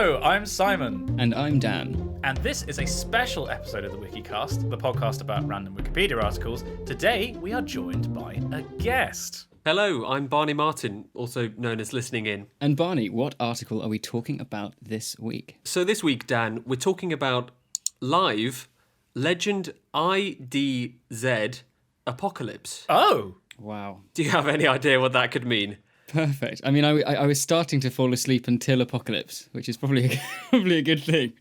Hello, I'm Simon. And I'm Dan. And this is a special episode of the Wikicast, the podcast about random Wikipedia articles. Today, we are joined by a guest. Hello, I'm Barnaby Martin, also known as Listening In. And Barney, what article are we talking about this week? So this week, Dan, we're talking about live legend IDZ Apocalypse. Oh! Wow. Do you have any idea what that could mean? Perfect. I mean, I was starting to fall asleep until Apocalypse, which is probably a good thing.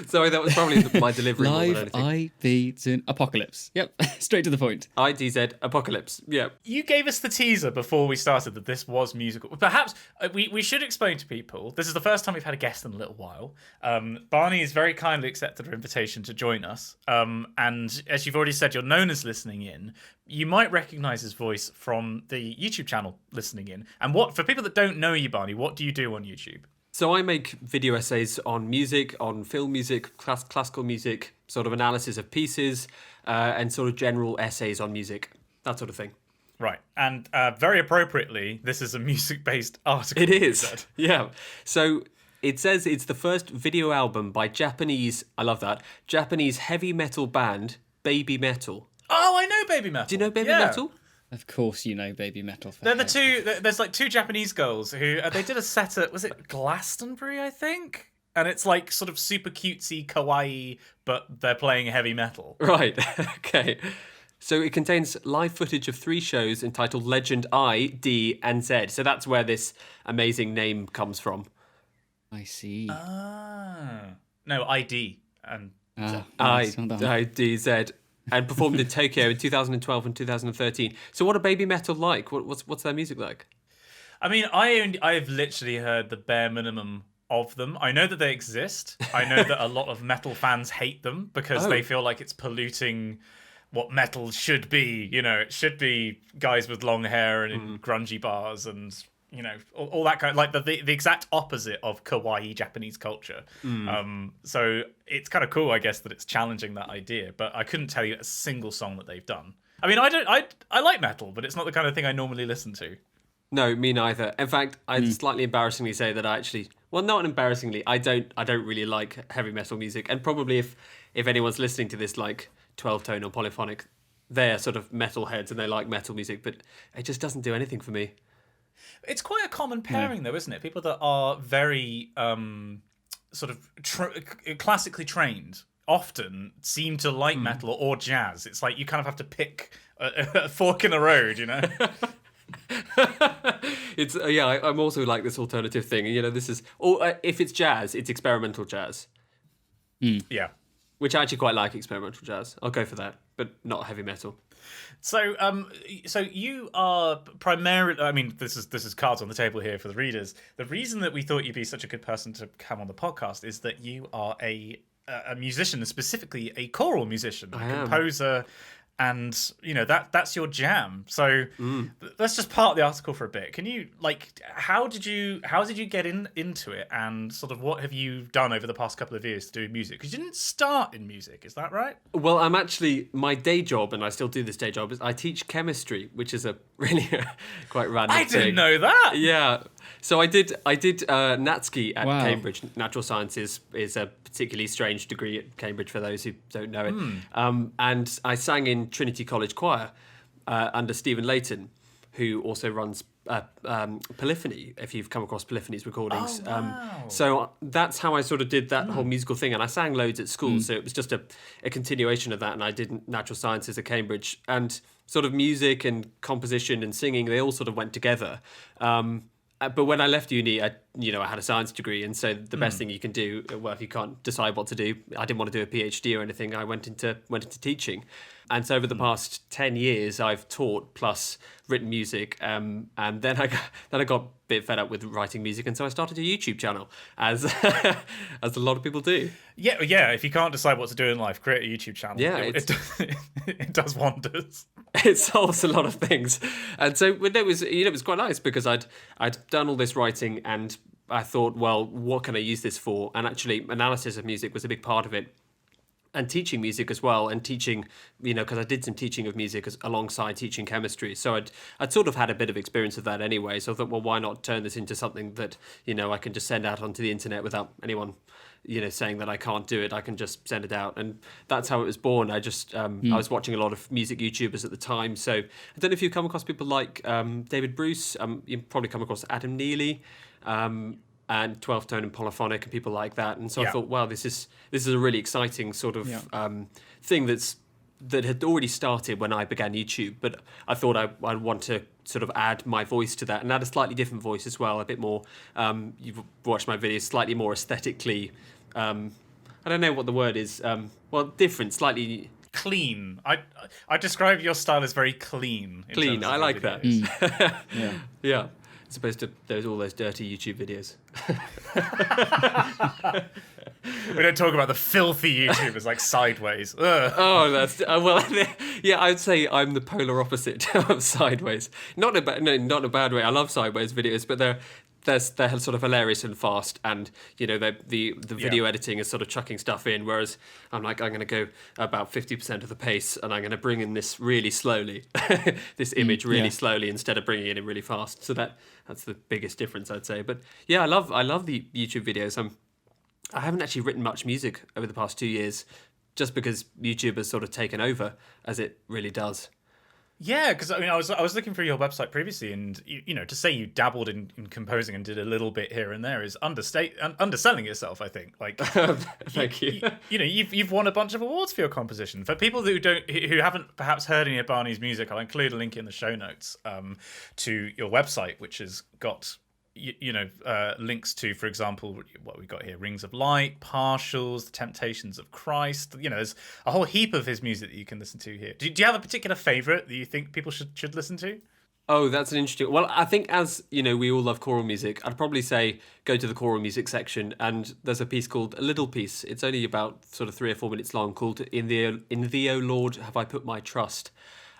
Sorry, that was probably my delivery more than Live anything. IDZ Apocalypse. Yep, straight to the point. IDZ Apocalypse, yeah. You gave us the teaser before we started that this was musical. Perhaps we should explain to people, this is the first time we've had a guest in a little while. Barney has very kindly accepted our invitation to join us. And as you've already said, you're known as Listening In. You might recognise his voice from the YouTube channel Listening In. And for people that don't know you, Barney, what do you do on YouTube? So I make video essays on music, on film music, classical music, sort of analysis of pieces, and sort of general essays on music, that sort of thing. Right. And very appropriately, this is a music-based article. It is, yeah. So it says it's the first video album by Japanese heavy metal band, Baby Metal. Oh, I know Baby Metal. Do you know Baby Metal? Of course you know Baby Metal. They're the two, there's like two Japanese girls who, they did a set at, was it Glastonbury, I think? And it's like sort of super cutesy, kawaii, but they're playing heavy metal. Right, okay. So it contains live footage of 3 shows entitled Legend I, D, and Z. So that's where this amazing name comes from. I see. No, ID and Z. I, D, Z. And performed in Tokyo in 2012 and 2013. So what are Baby Metal like? What's their music like? I mean, I've literally heard the bare minimum of them. I know that they exist. I know that a lot of metal fans hate them because they feel like it's polluting what metal should be. You know, it should be guys with long hair and in grungy bars and, you know, all that kind of, like the exact opposite of kawaii Japanese culture. So it's kind of cool, I guess, that it's challenging that idea, but I couldn't tell you a single song that they've done. I mean, I like metal, but it's not the kind of thing I normally listen to. No, me neither. In fact, I'd slightly embarrassingly say that not embarrassingly, I don't really like heavy metal music. And probably if anyone's listening to this, like 12-tone or polyphonic, they're sort of metal heads and they like metal music, but it just doesn't do anything for me. It's quite a common pairing, though, isn't it? People that are very sort of classically trained often seem to like metal or jazz. It's like you kind of have to pick a fork in the road, you know? It's I'm also like this alternative thing. You know, this is if it's jazz, it's experimental jazz. Yeah. Which I actually quite like experimental jazz. I'll go for that, but not heavy metal. So, so you are primarily. I mean, this is cards on the table here for the readers. The reason that we thought you'd be such a good person to come on the podcast is that you are a musician, and specifically a choral musician, a composer, and you know that's your jam. So let's just part the article for a bit. Can you how did you get into it, and sort of what have you done over the past couple of years to do music? Because you didn't start in music, is that right? Well, I'm actually, my day job, and I still do this day job, is I teach chemistry, which is a really quite random thing. I didn't know that. Yeah. So I did NatSci at Cambridge. Natural Sciences is a particularly strange degree at Cambridge for those who don't know it. And I sang in Trinity College Choir under Stephen Layton, who also runs Polyphony, if you've come across Polyphony's recordings. Oh, wow. So that's how I sort of did that whole musical thing. And I sang loads at school, so it was just a continuation of that. And I did Natural Sciences at Cambridge. And sort of music and composition and singing, they all sort of went together. But when I left uni, I had a science degree, and so the best thing you can do, well, if you can't decide what to do, I didn't want to do a PhD or anything. I went into teaching, and so over the past 10 years, I've taught plus written music, and then I got a bit fed up with writing music, and so I started a YouTube channel, as as a lot of people do. Yeah. If you can't decide what to do in life, create a YouTube channel. Yeah, it does wonders. It solves a lot of things, and so it was quite nice because I'd done all this writing, and I thought, well, what can I use this for? And actually, analysis of music was a big part of it. and teaching music as well, and teaching, because I did some teaching of music alongside teaching chemistry. So I'd sort of had a bit of experience of that anyway. So I thought, well, why not turn this into something that, I can just send out onto the internet without anyone, saying that I can't do it. I can just send it out. And that's how it was born. I just, I was watching a lot of music YouTubers at the time. So I don't know if you've come across people like David Bruce. You've probably come across Adam Neely. And 12 tone and polyphonic and people like that, and so I thought, wow, this is a really exciting sort of thing that had already started when I began YouTube. But I thought I'd want to sort of add my voice to that, and add a slightly different voice as well, a bit more. You've watched my videos, slightly more aesthetically. I don't know what the word is. Different, slightly clean. I describe your style as very clean. Clean. I like that. Yeah. As opposed to all those dirty YouTube videos. We don't talk about the filthy YouTubers like Sideways. Ugh. Oh, that's yeah. I'd say I'm the polar opposite of Sideways. Not in a bad way. I love Sideways videos, but they're sort of hilarious and fast, and the video editing is sort of chucking stuff in, whereas I'm going to go about 50% of the pace, and I'm going to bring in this really slowly, this image really slowly instead of bringing it in really fast. So that's the biggest difference, I'd say. But yeah, I love the YouTube videos. I haven't actually written much music over the past 2 years, just because YouTube has sort of taken over, as it really does. Yeah, because I was looking through your website previously, and to say you dabbled in composing and did a little bit here and there is underselling yourself. I think. Like, thank you. You've won a bunch of awards for your composition. For people who haven't perhaps heard any of Barney's music, I'll include a link in the show notes to your website, which has got links to, for example, what we got here: Rings of Light, Partials, The Temptations of Christ. There's a whole heap of his music that you can listen to here. Do you have a particular favourite that you think people should listen to? Oh, that's an interesting. Well, I think, as we all love choral music, I'd probably say go to the choral music section, and there's a piece called, a little piece. It's only about sort of 3 or 4 minutes long, called "In Thee, O Lord, Have I Put My Trust."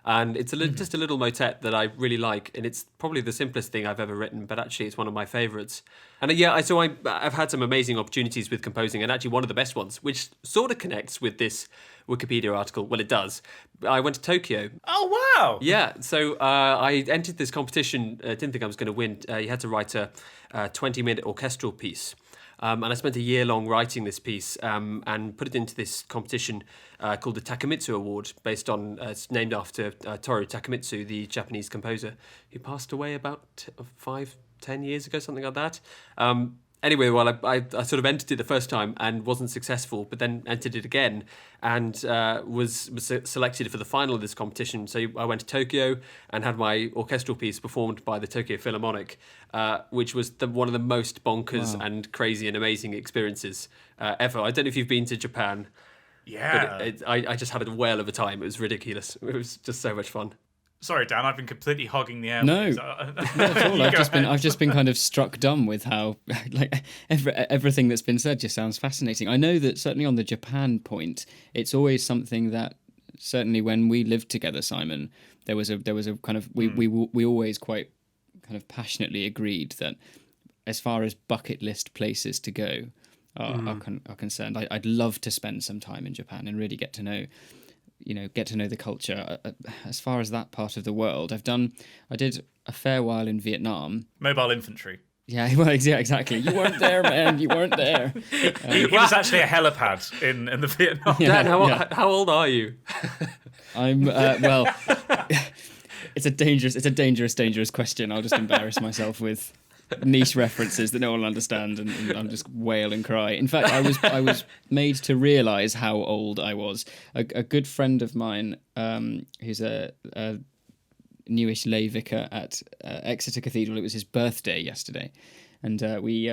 And it's just a little motet that I really like, and it's probably the simplest thing I've ever written, but actually it's one of my favourites. And I've had some amazing opportunities with composing, and actually one of the best ones, which sort of connects with this Wikipedia article. Well, it does. I went to Tokyo. Oh, wow! Yeah, so I entered this competition. I didn't think I was going to win. You had to write a 20-minute orchestral piece. And I spent a year long writing this piece and put it into this competition called the Takemitsu Award, it's named after Toru Takemitsu, the Japanese composer who passed away about 5-10 years ago, something like that. Anyway, I sort of entered it the first time and wasn't successful, but then entered it again and was selected for the final of this competition. So I went to Tokyo and had my orchestral piece performed by the Tokyo Philharmonic, which was one of the most bonkers and crazy and amazing experiences ever. I don't know if you've been to Japan. Yeah. But I just had a whale of a time. It was ridiculous. It was just so much fun. Sorry, Dan, I've been completely hogging the air. No, not at all. I've just been kind of struck dumb with how everything that's been said just sounds fascinating. I know that certainly on the Japan point, it's always something that certainly when we lived together, Simon, there was a kind of we always quite kind of passionately agreed that as far as bucket list places to go are concerned, I'd love to spend some time in Japan and really get to know the culture. As far as that part of the world, I did a fair while in Vietnam. Mobile infantry. Yeah, well, yeah, exactly. You weren't there, man. You weren't there. He was actually a helipad in the Vietnam. Dan, how old are you? I'm it's a dangerous question. I'll just embarrass myself with niche references that no one will understand, and I'll just wail and cry. In fact, I was made to realise how old I was. A good friend of mine, who's a newish lay vicar at Exeter Cathedral. It was his birthday yesterday, and we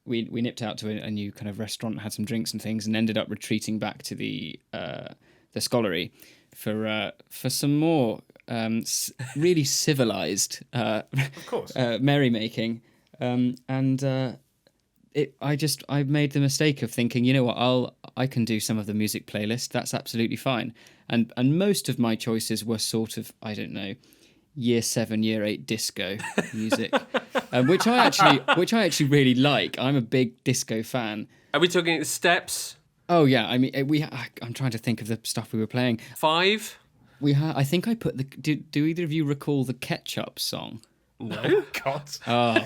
nipped out to a new kind of restaurant, had some drinks and things, and ended up retreating back to the scullery for some more really civilized merrymaking, and I made the mistake of thinking, you know what, I can do some of the music playlist. That's absolutely fine, and most of my choices were sort of, I don't know, year 7, year 8 disco music, which I actually really like. I'm a big disco fan. Are we talking steps? Oh yeah, I mean I'm trying to think of the stuff we were playing. 5? I think I put the. Do either of you recall the Ketchup song? No. Oh, God. Oh,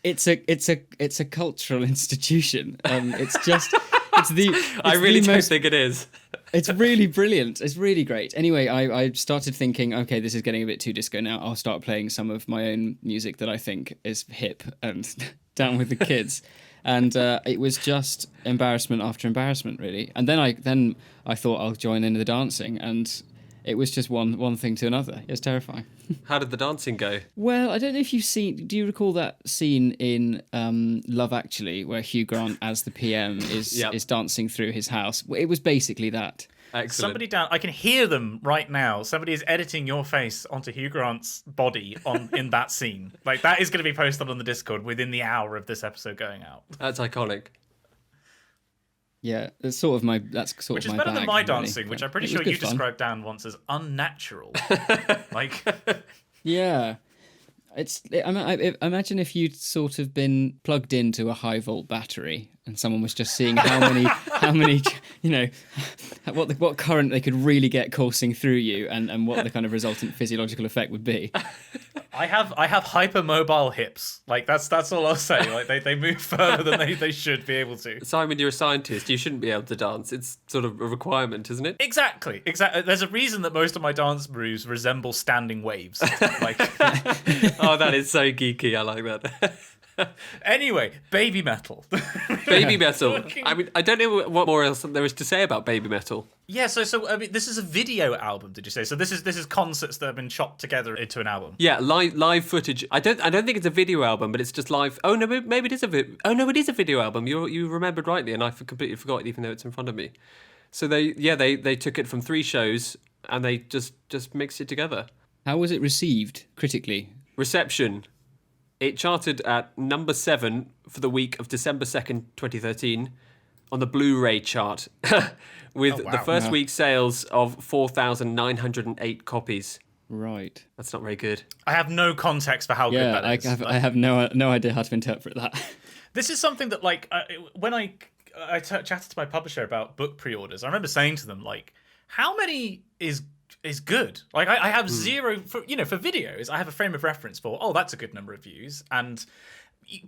it's a cultural institution. It's just. It's the. I really the don't most, think it is. It's really brilliant. It's really great. Anyway, I started thinking, okay, this is getting a bit too disco now. I'll start playing some of my own music that I think is hip and down with the kids. And it was just embarrassment after embarrassment, really. And then I thought I'll join in the dancing, and it was just one thing to another. It was terrifying. How did the dancing go? Well, I don't know if you've seen. Do you recall that scene in Love Actually where Hugh Grant as the PM is dancing through his house? It was basically that. Excellent. Somebody down. I can hear them right now. Somebody is editing your face onto Hugh Grant's body in that scene. Like, that is going to be posted on the Discord within the hour of this episode going out. That's iconic. Yeah, that's sort of my. That's sort Which of is my better than bag, my really. dancing, which I'm pretty It was sure good you fun. described Dan once as unnatural. Like, Yeah. I imagine if you'd sort of been plugged into a high volt battery and someone was just seeing how many, what current they could really get coursing through you and what the kind of resultant physiological effect would be. I have hypermobile hips. Like, that's all I'll say. Like, they move further than they should be able to. Simon, you're a scientist. You shouldn't be able to dance. It's sort of a requirement, isn't it? Exactly. There's a reason that most of my dance moves resemble standing waves. Like, Oh, that is so geeky. I like that. anyway, baby metal. Baby metal. I mean, I don't know what more else there is to say about baby metal. Yeah, so I mean, this is a video album, did you say? So this is concerts that have been chopped together into an album. Yeah, live footage. I don't think it's a video album, but it's just live. Oh no, maybe it is it is a video album. You remembered rightly, and I completely forgot, even though it's in front of me. So they took it from 3 shows and they just mixed it together. How was it received critically? Reception. It charted at number 7 for the week of December 2nd, 2013 on the Blu-ray chart with Oh, wow. the first Wow. week sales of 4,908 copies. Right. That's not very good. I have no context for how good Yeah, that is. I have no idea how to interpret that. This is something that, like, when I chatted to my publisher about book pre-orders, I remember saying to them, like, how many is good? Like, I have zero for videos. I have a frame of reference for, oh, that's a good number of views, and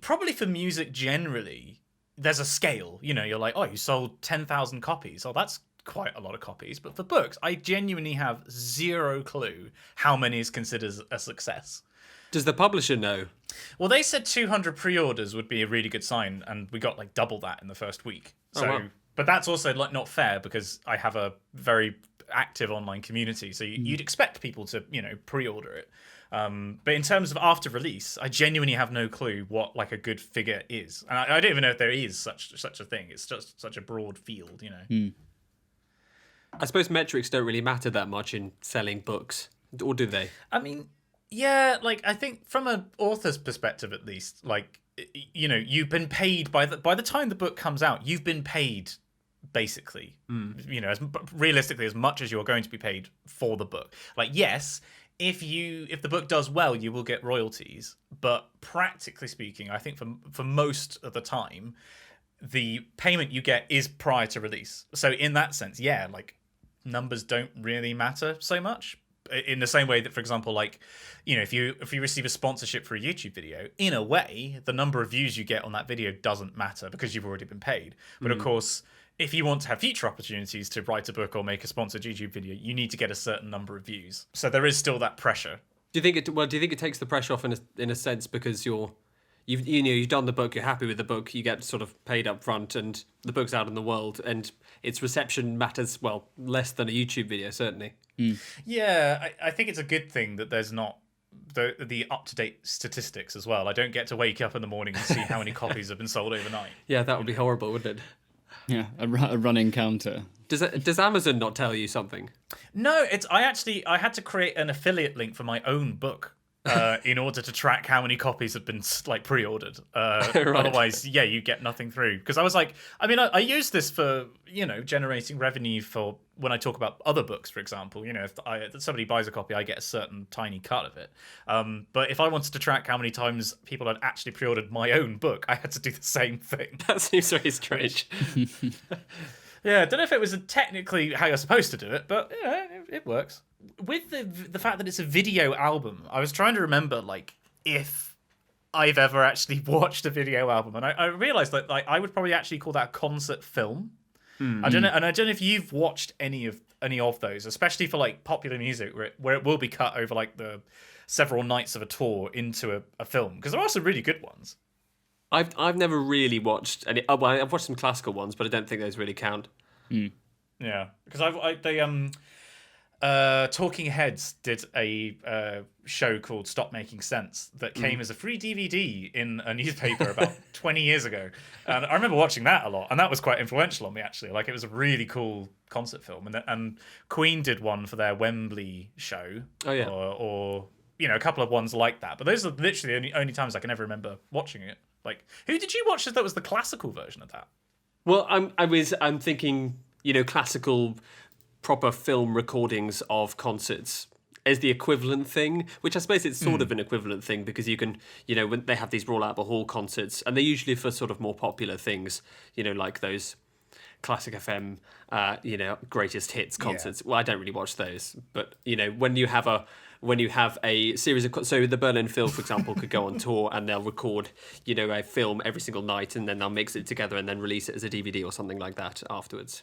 probably for music generally, there's a scale. You're like, oh, you sold 10,000 copies. Oh, that's quite a lot of copies. But for books, I genuinely have zero clue how many is considered a success. Does the publisher know? Well, they said 200 pre-orders would be a really good sign, and we got like double that in the first week. So, wow. But that's also like not fair because I have a very active online community, so you'd expect people to pre-order it. But in terms of after release, I genuinely have no clue what like a good figure is, and I don't even know if there is such a thing. It's just such a broad field, I suppose metrics don't really matter that much in selling books, or do they? I mean, yeah, like I think from an author's perspective, at least, like you've been paid by the time the book comes out, you've been paid basically, as realistically as much as you're going to be paid for the book. Like, yes, if the book does well, you will get royalties, but practically speaking, I think for most of the time, the payment you get is prior to release. So in that sense, yeah, like numbers don't really matter so much. In the same way that, for example, like, if you receive a sponsorship for a YouTube video, in a way, the number of views you get on that video doesn't matter because you've already been paid. But of course, if you want to have future opportunities to write a book or make a sponsored YouTube video, you need to get a certain number of views. So there is still that pressure. Do you think it takes the pressure off in a sense because you've done the book, you're happy with the book, you get sort of paid up front, and the book's out in the world, and its reception matters less than a YouTube video, certainly. Yeah, I think it's a good thing that there's not the up-to-date statistics as well. I don't get to wake up in the morning and see how many copies have been sold overnight. Yeah, that would be horrible, wouldn't it? Yeah, a running counter. Does Amazon not tell you something? No, I had to create an affiliate link for my own book in order to track how many copies had been like pre-ordered. Right. Otherwise, yeah, you get nothing through. Because I was like, I mean, I use this for generating revenue for when I talk about other books, for example. If somebody buys a copy, I get a certain tiny cut of it. But if I wanted to track how many times people had actually pre-ordered my own book, I had to do the same thing. That seems very strange. Yeah, I don't know if it was technically how you're supposed to do it, but yeah, it works. With the fact that it's a video album, I was trying to remember like if I've ever actually watched a video album, and I realized that like I would probably actually call that a concert film. I don't know, and I don't know if you've watched any of those, especially for like popular music, where it will be cut over like the several nights of a tour into a film, because there are some really good ones. I've never really watched any. Oh, well, I've watched some classical ones, but I don't think those really count. Yeah, because Talking Heads did a show called Stop Making Sense that came as a free DVD in a newspaper about 20 years ago, and I remember watching that a lot, and that was quite influential on me actually. Like, it was a really cool concert film, and Queen did one for their Wembley show. Oh yeah, or a couple of ones like that. But those are literally the only times I can ever remember watching it. Like, who did you watch that was the classical version of that? Well, I'm thinking, classical proper film recordings of concerts is the equivalent thing, which I suppose it's sort of an equivalent thing, because you can, when they have these Royal Albert Hall concerts, and they're usually for sort of more popular things, like those Classic FM, greatest hits concerts. Yeah. Well, I don't really watch those, but when you have a series of, so the Berlin Phil, for example, could go on tour and they'll record, a film every single night, and then they'll mix it together and then release it as a DVD or something like that afterwards.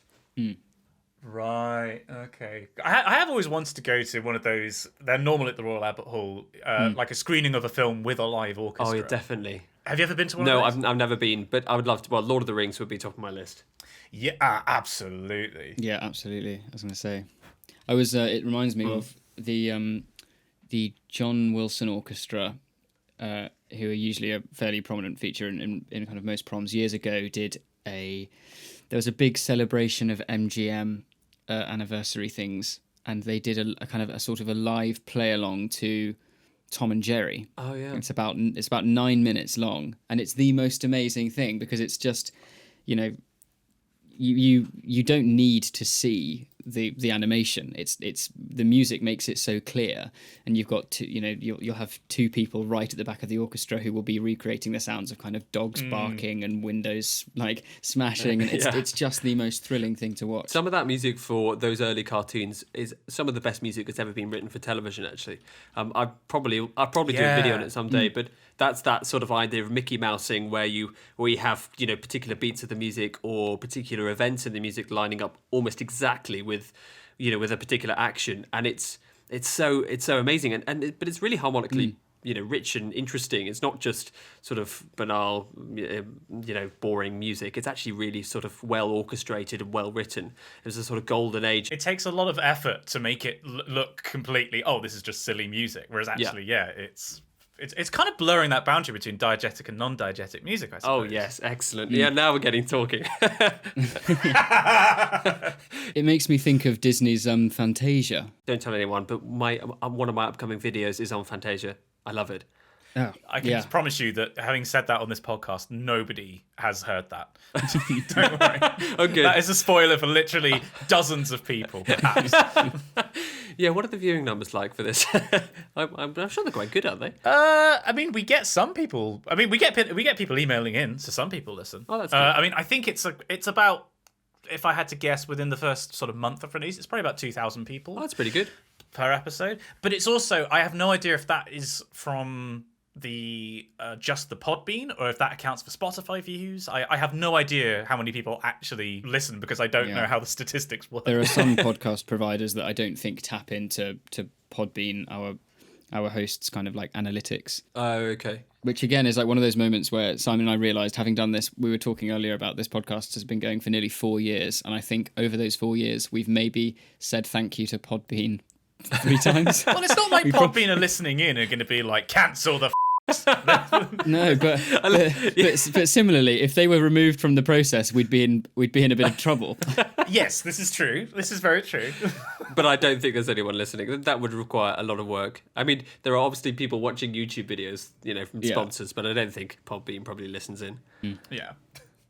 Right. Okay. I have always wanted to go to one of those. They're normally at the Royal Albert Hall, like a screening of a film with a live orchestra. Oh, yeah, definitely. Have you ever been to one of those? No, I've never been, but I would love to. Well, Lord of the Rings would be top of my list. Yeah, absolutely. Yeah, absolutely. I was going to say, it reminds me of the John Wilson Orchestra, who are usually a fairly prominent feature in kind of most proms. Years ago, there was a big celebration of MGM anniversary things, and they did a kind of a sort of a live play along to Tom and Jerry. Oh yeah, it's about 9 minutes long, and it's the most amazing thing, because it's just, you don't need to see the animation. It's the music makes it so clear, and you've got you'll have two people right at the back of the orchestra who will be recreating the sounds of kind of dogs barking and windows like smashing, and it's just the most thrilling thing to watch. Some of that music for those early cartoons is some of the best music that's ever been written for television, actually. I'll probably do a video on it someday, but that's that sort of idea of Mickey Mousing, where you have particular beats of the music or particular events in the music lining up almost exactly with a particular action, and it's so amazing, but it's really harmonically rich and interesting. It's not just sort of banal boring music. It's actually really sort of well orchestrated and well written. It was a sort of golden age. It takes a lot of effort to make it look completely, this is just silly music, whereas actually it's kind of blurring that boundary between diegetic and non-diegetic music, I suppose. Oh, yes. Excellent. Yeah, now we're getting talking. It makes me think of Disney's Fantasia. Don't tell anyone, but one of my upcoming videos is on Fantasia. I love it. Oh, I can promise you that, having said that on this podcast, nobody has heard that. Don't worry. Okay. That is a spoiler for literally dozens of people, perhaps. Yeah, what are the viewing numbers like for this? I'm sure they're quite good, aren't they? I mean, we get some people. I mean, we get people emailing in, so some people listen. Oh, that's good. I mean, I think it's about, if I had to guess, within the first sort of month of release, it's probably about 2,000 people. Oh, that's pretty good. Per episode. But it's also, I have no idea if that is from the just the Podbean, or if that accounts for Spotify views. I have no idea how many people actually listen, because I don't know how the statistics work. There are some podcast providers that I don't think tap into Podbean, our hosts' kind of like analytics. Oh, okay. Which again is like one of those moments where Simon and I realised, having done this, we were talking earlier about this podcast has been going for nearly 4 years, and I think over those 4 years we've maybe said thank you to Podbean 3 times. Well, it's not like Podbean are listening in are going to be like, cancel the No, but similarly, if they were removed from the process, we'd be in a bit of trouble. Yes, this is true. This is very true. But I don't think there's anyone listening. That would require a lot of work. I mean, there are obviously people watching YouTube videos, from sponsors, but I don't think Podbean probably listens in. Yeah.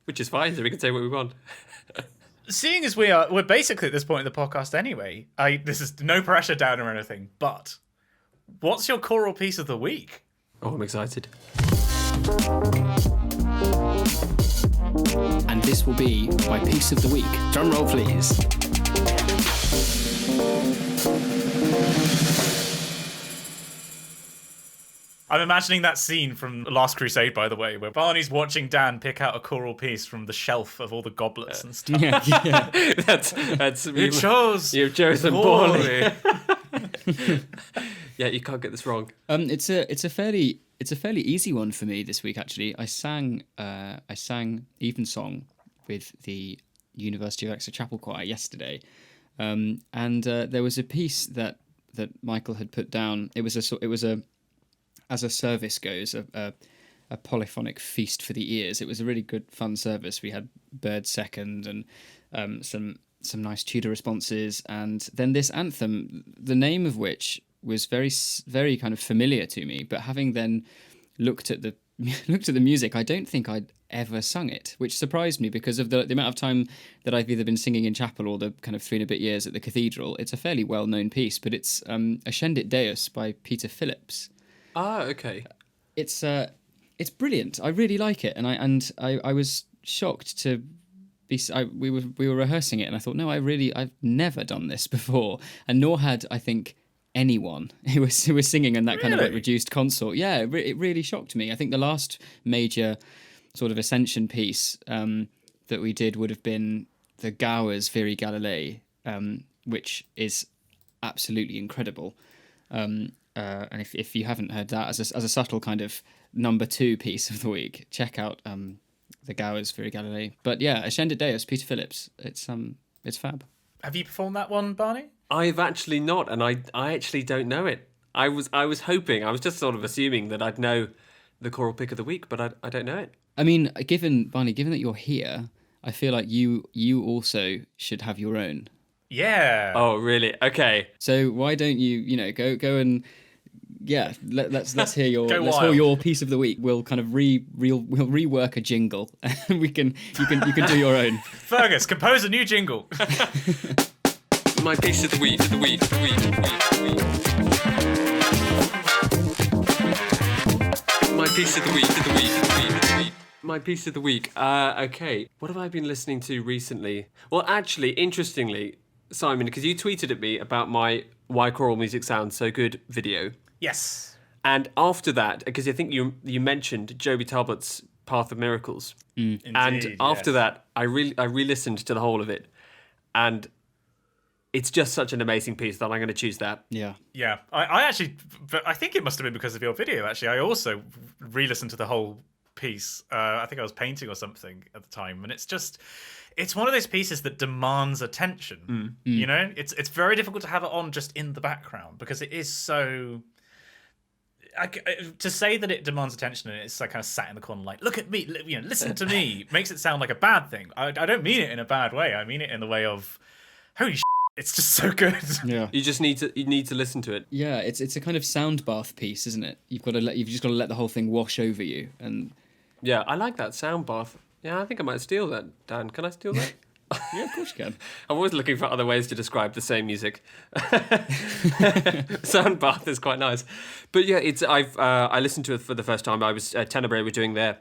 Which is fine, so we can say what we want. Seeing as we're basically at this point in the podcast anyway, this is no pressure down or anything, but what's your choral piece of the week? Oh, I'm excited. And this will be my piece of the week. Drum roll, please. I'm imagining that scene from Last Crusade, by the way, where Barney's watching Dan pick out a choral piece from the shelf of all the goblets and stuff. Yeah. That's You've chosen poorly. Yeah, you can't get this wrong. It's a fairly easy one for me this week, actually. I sang Evensong with the University of Exeter Chapel Choir yesterday, and there was a piece that Michael had put down. It was as a service goes, a polyphonic feast for the ears. It was a really good, fun service. We had Bird second and some nice Tudor responses, and then this anthem, the name of which was very, very kind of familiar to me. But having then looked at the music, I don't think I'd ever sung it, which surprised me because of the amount of time that I've either been singing in chapel or the kind of 3 and a bit years at the cathedral. It's a fairly well-known piece, but it's Ascendit Deus by Peter Phillips. Ah, okay. It's brilliant. I really like it, and I was shocked to be. We were rehearsing it, and I thought, no, I've never done this before, and nor had I think anyone who was singing in that kind of like reduced consort. Yeah, it really shocked me. I think the last major sort of ascension piece that we did would have been the Gower's Viri Galilei, which is absolutely incredible. And if you haven't heard that as a subtle kind of number 2 piece of the week, check out the Gower's Viri Galilei. But yeah, Ascendit Deus, Peter Phillips. It's fab. Have you performed that one, Barney? I've actually not, and I actually don't know it. I was hoping, I was just sort of assuming that I'd know the choral pick of the week, but I don't know it. I mean, given that you're here, I feel like you also should have your own. Yeah. Oh, really? Okay. So why don't you go and let's hear your piece of the week. We'll kind of we'll rework a jingle, and you can do your own. Fergus, compose a new jingle. My piece of the week. My piece of the week. My piece of the week. Okay. What have I been listening to recently? Well, actually, interestingly, Simon, because you tweeted at me about my Why Choral Music Sounds So Good video. Yes. And after that, because I think you mentioned Joby Talbot's Path of Miracles. Indeed, and after that, I re-listened to the whole of it. And it's just such an amazing piece that I'm going to choose that. Yeah. Yeah. I think it must have been because of your video, actually. I also re-listened to the whole piece. I think I was painting or something at the time. And it's one of those pieces that demands attention. You know? It's very difficult to have it on just in the background because it is so... to say that it demands attention and it's like kind of sat in the corner like, look at me, listen to me, makes it sound like a bad thing. I don't mean it in a bad way. I mean it in the way of, holy shit, it's just so good. Yeah. You need to listen to it. Yeah, it's a kind of sound bath piece, isn't it? You've just got to let the whole thing wash over you. And yeah, I like that sound bath. Yeah, I think I might steal that, Dan. Can I steal that? Yeah, of course you can. I'm always looking for other ways to describe the same music. Sound bath is quite nice, but yeah, I listened to it for the first time. I was Tenebrae were doing their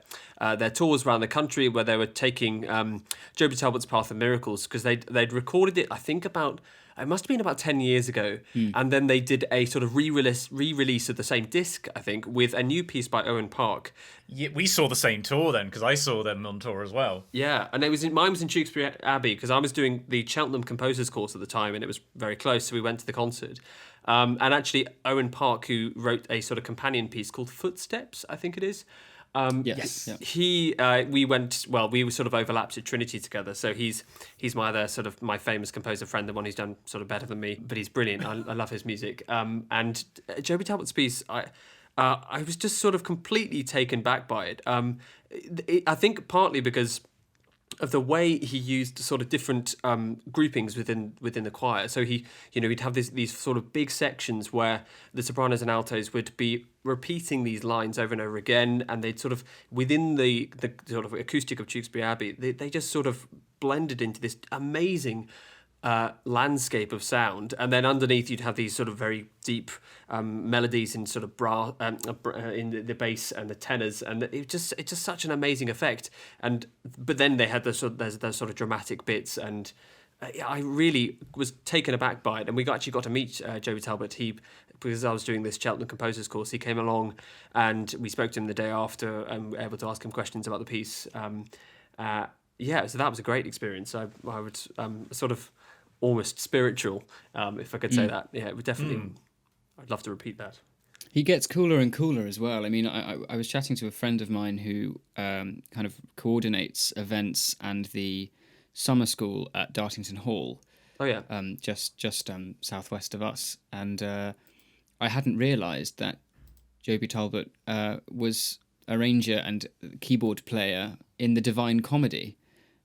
tours around the country where they were taking Joby Talbot's Path of Miracles because they'd recorded it. I think it must have been about 10 years ago, and then they did a sort of re-release of the same disc, I think, with a new piece by Owen Park. Yeah, we saw the same tour then because I saw them on tour as well. Yeah, and mine was in Tewkesbury Abbey because I was doing the Cheltenham Composers course at the time, and it was very close, so we went to the concert. And actually, Owen Park, who wrote a sort of companion piece called Footsteps, I think it is. Yes. Yeah. We were sort of overlapped at Trinity together. So he's my other sort of my famous composer friend, the one who's done sort of better than me, but he's brilliant. I love his music. And Joby Talbot's piece, I was just sort of completely taken back by it. I think partly because of the way he used sort of different groupings within the choir. So he'd have these sort of big sections where the sopranos and altos would be repeating these lines over and over again, and they'd sort of, within the sort of acoustic of Tewkesbury Abbey, they just sort of blended into this amazing landscape of sound, and then underneath you'd have these sort of very deep melodies in sort of in the bass and the tenors, and it's just such an amazing effect. But then they had those sort of dramatic bits, and I really was taken aback by it. And we actually got to meet Joby Talbot. Because I was doing this Cheltenham Composers course, he came along, and we spoke to him the day after, and were able to ask him questions about the piece. So that was a great experience. I would sort of almost spiritual, if I could say that. Yeah, it would definitely. I'd love to repeat that. He gets cooler and cooler as well. I mean, I was chatting to a friend of mine who kind of coordinates events and the summer school at Dartington Hall. Oh yeah. Just southwest of us, and I hadn't realised that Joby Talbot was arranger and keyboard player in the Divine Comedy.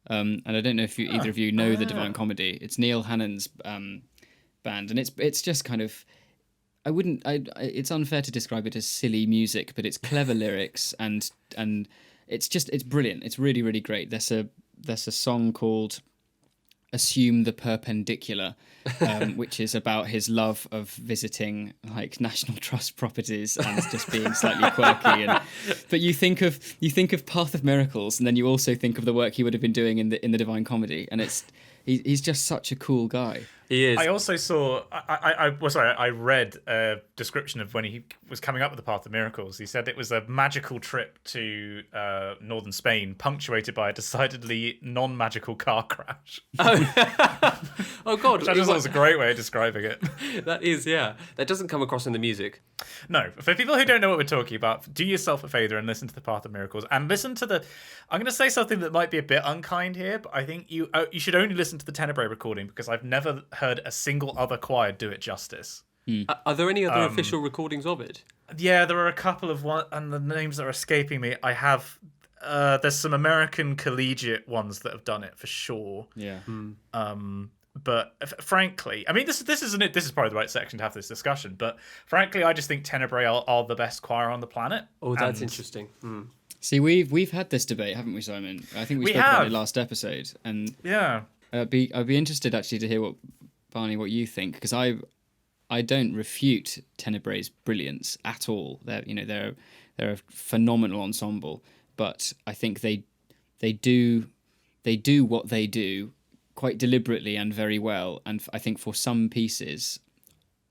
And I don't know if either of you know the Divine Comedy. It's Neil Hannon's band, and it's just kind of, it's unfair to describe it as silly music, but it's clever lyrics, and it's brilliant. It's really, really great. There's a song called Assume the Perpendicular, which is about his love of visiting like National Trust properties and just being slightly quirky. But you think of Path of Miracles, and then you also think of the work he would have been doing in the Divine Comedy, and he's just such a cool guy. He is. I also saw. I read a description of when he was coming up with the Path of Miracles. He said it was a magical trip to northern Spain, punctuated by a decidedly non-magical car crash. Oh God! Which I just thought was a great way of describing it. That is, yeah. That doesn't come across in the music. No, for people who don't know what we're talking about, do yourself a favour and listen to the Path of Miracles, and listen to the. I'm going to say something that might be a bit unkind here, but I think you should only listen to the Tenebrae recording, because I've never heard a single other choir do it justice. Are there any other official recordings of it? Yeah, there are a couple of one, and the names are escaping me. I have. There's some American collegiate ones that have done it for sure. Yeah. But frankly, I mean, this isn't it. This is probably the right section to have this discussion. But frankly, I just think Tenebrae are the best choir on the planet. Oh, that's interesting. See, we've had this debate, haven't we, Simon? I think we spoke about it last episode, and yeah, I'd be interested actually to hear what you think, because I don't refute Tenebrae's brilliance at all. They're a phenomenal ensemble, but I think they do what they do quite deliberately and very well. And I think for some pieces,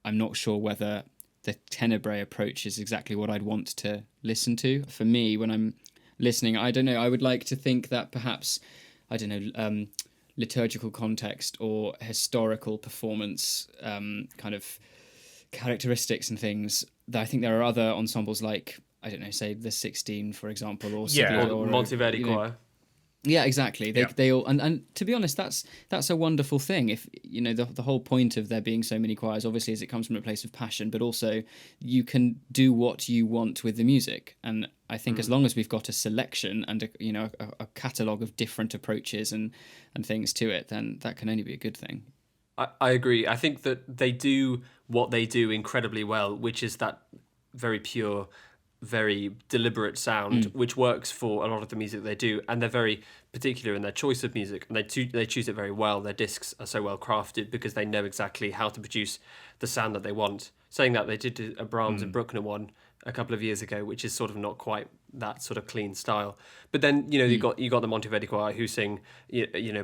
I'm not sure whether the Tenebrae approach is exactly what I'd want to listen to. For me, when I'm listening, I don't know, I would like to think that perhaps, I don't know, liturgical context or historical performance kind of characteristics and things, that I think there are other ensembles like, I don't know, say the 16, for example, or or Monteverdi Choir. Yeah, exactly. They all, and to be honest, that's a wonderful thing. If the whole point of there being so many choirs, obviously, is it comes from a place of passion, but also you can do what you want with the music. And I think as long as we've got a selection and a catalogue of different approaches and things to it, then that can only be a good thing. I agree. I think that they do what they do incredibly well, which is that very pure, very deliberate sound, which works for a lot of the music they do, and they're very particular in their choice of music, and they choose it very well. Their discs are so well crafted because they know exactly how to produce the sound that they want. Saying that, they did a Brahms and Bruckner one a couple of years ago, which is sort of not quite that sort of clean style. But then you got the Monteverdi Choir, who sing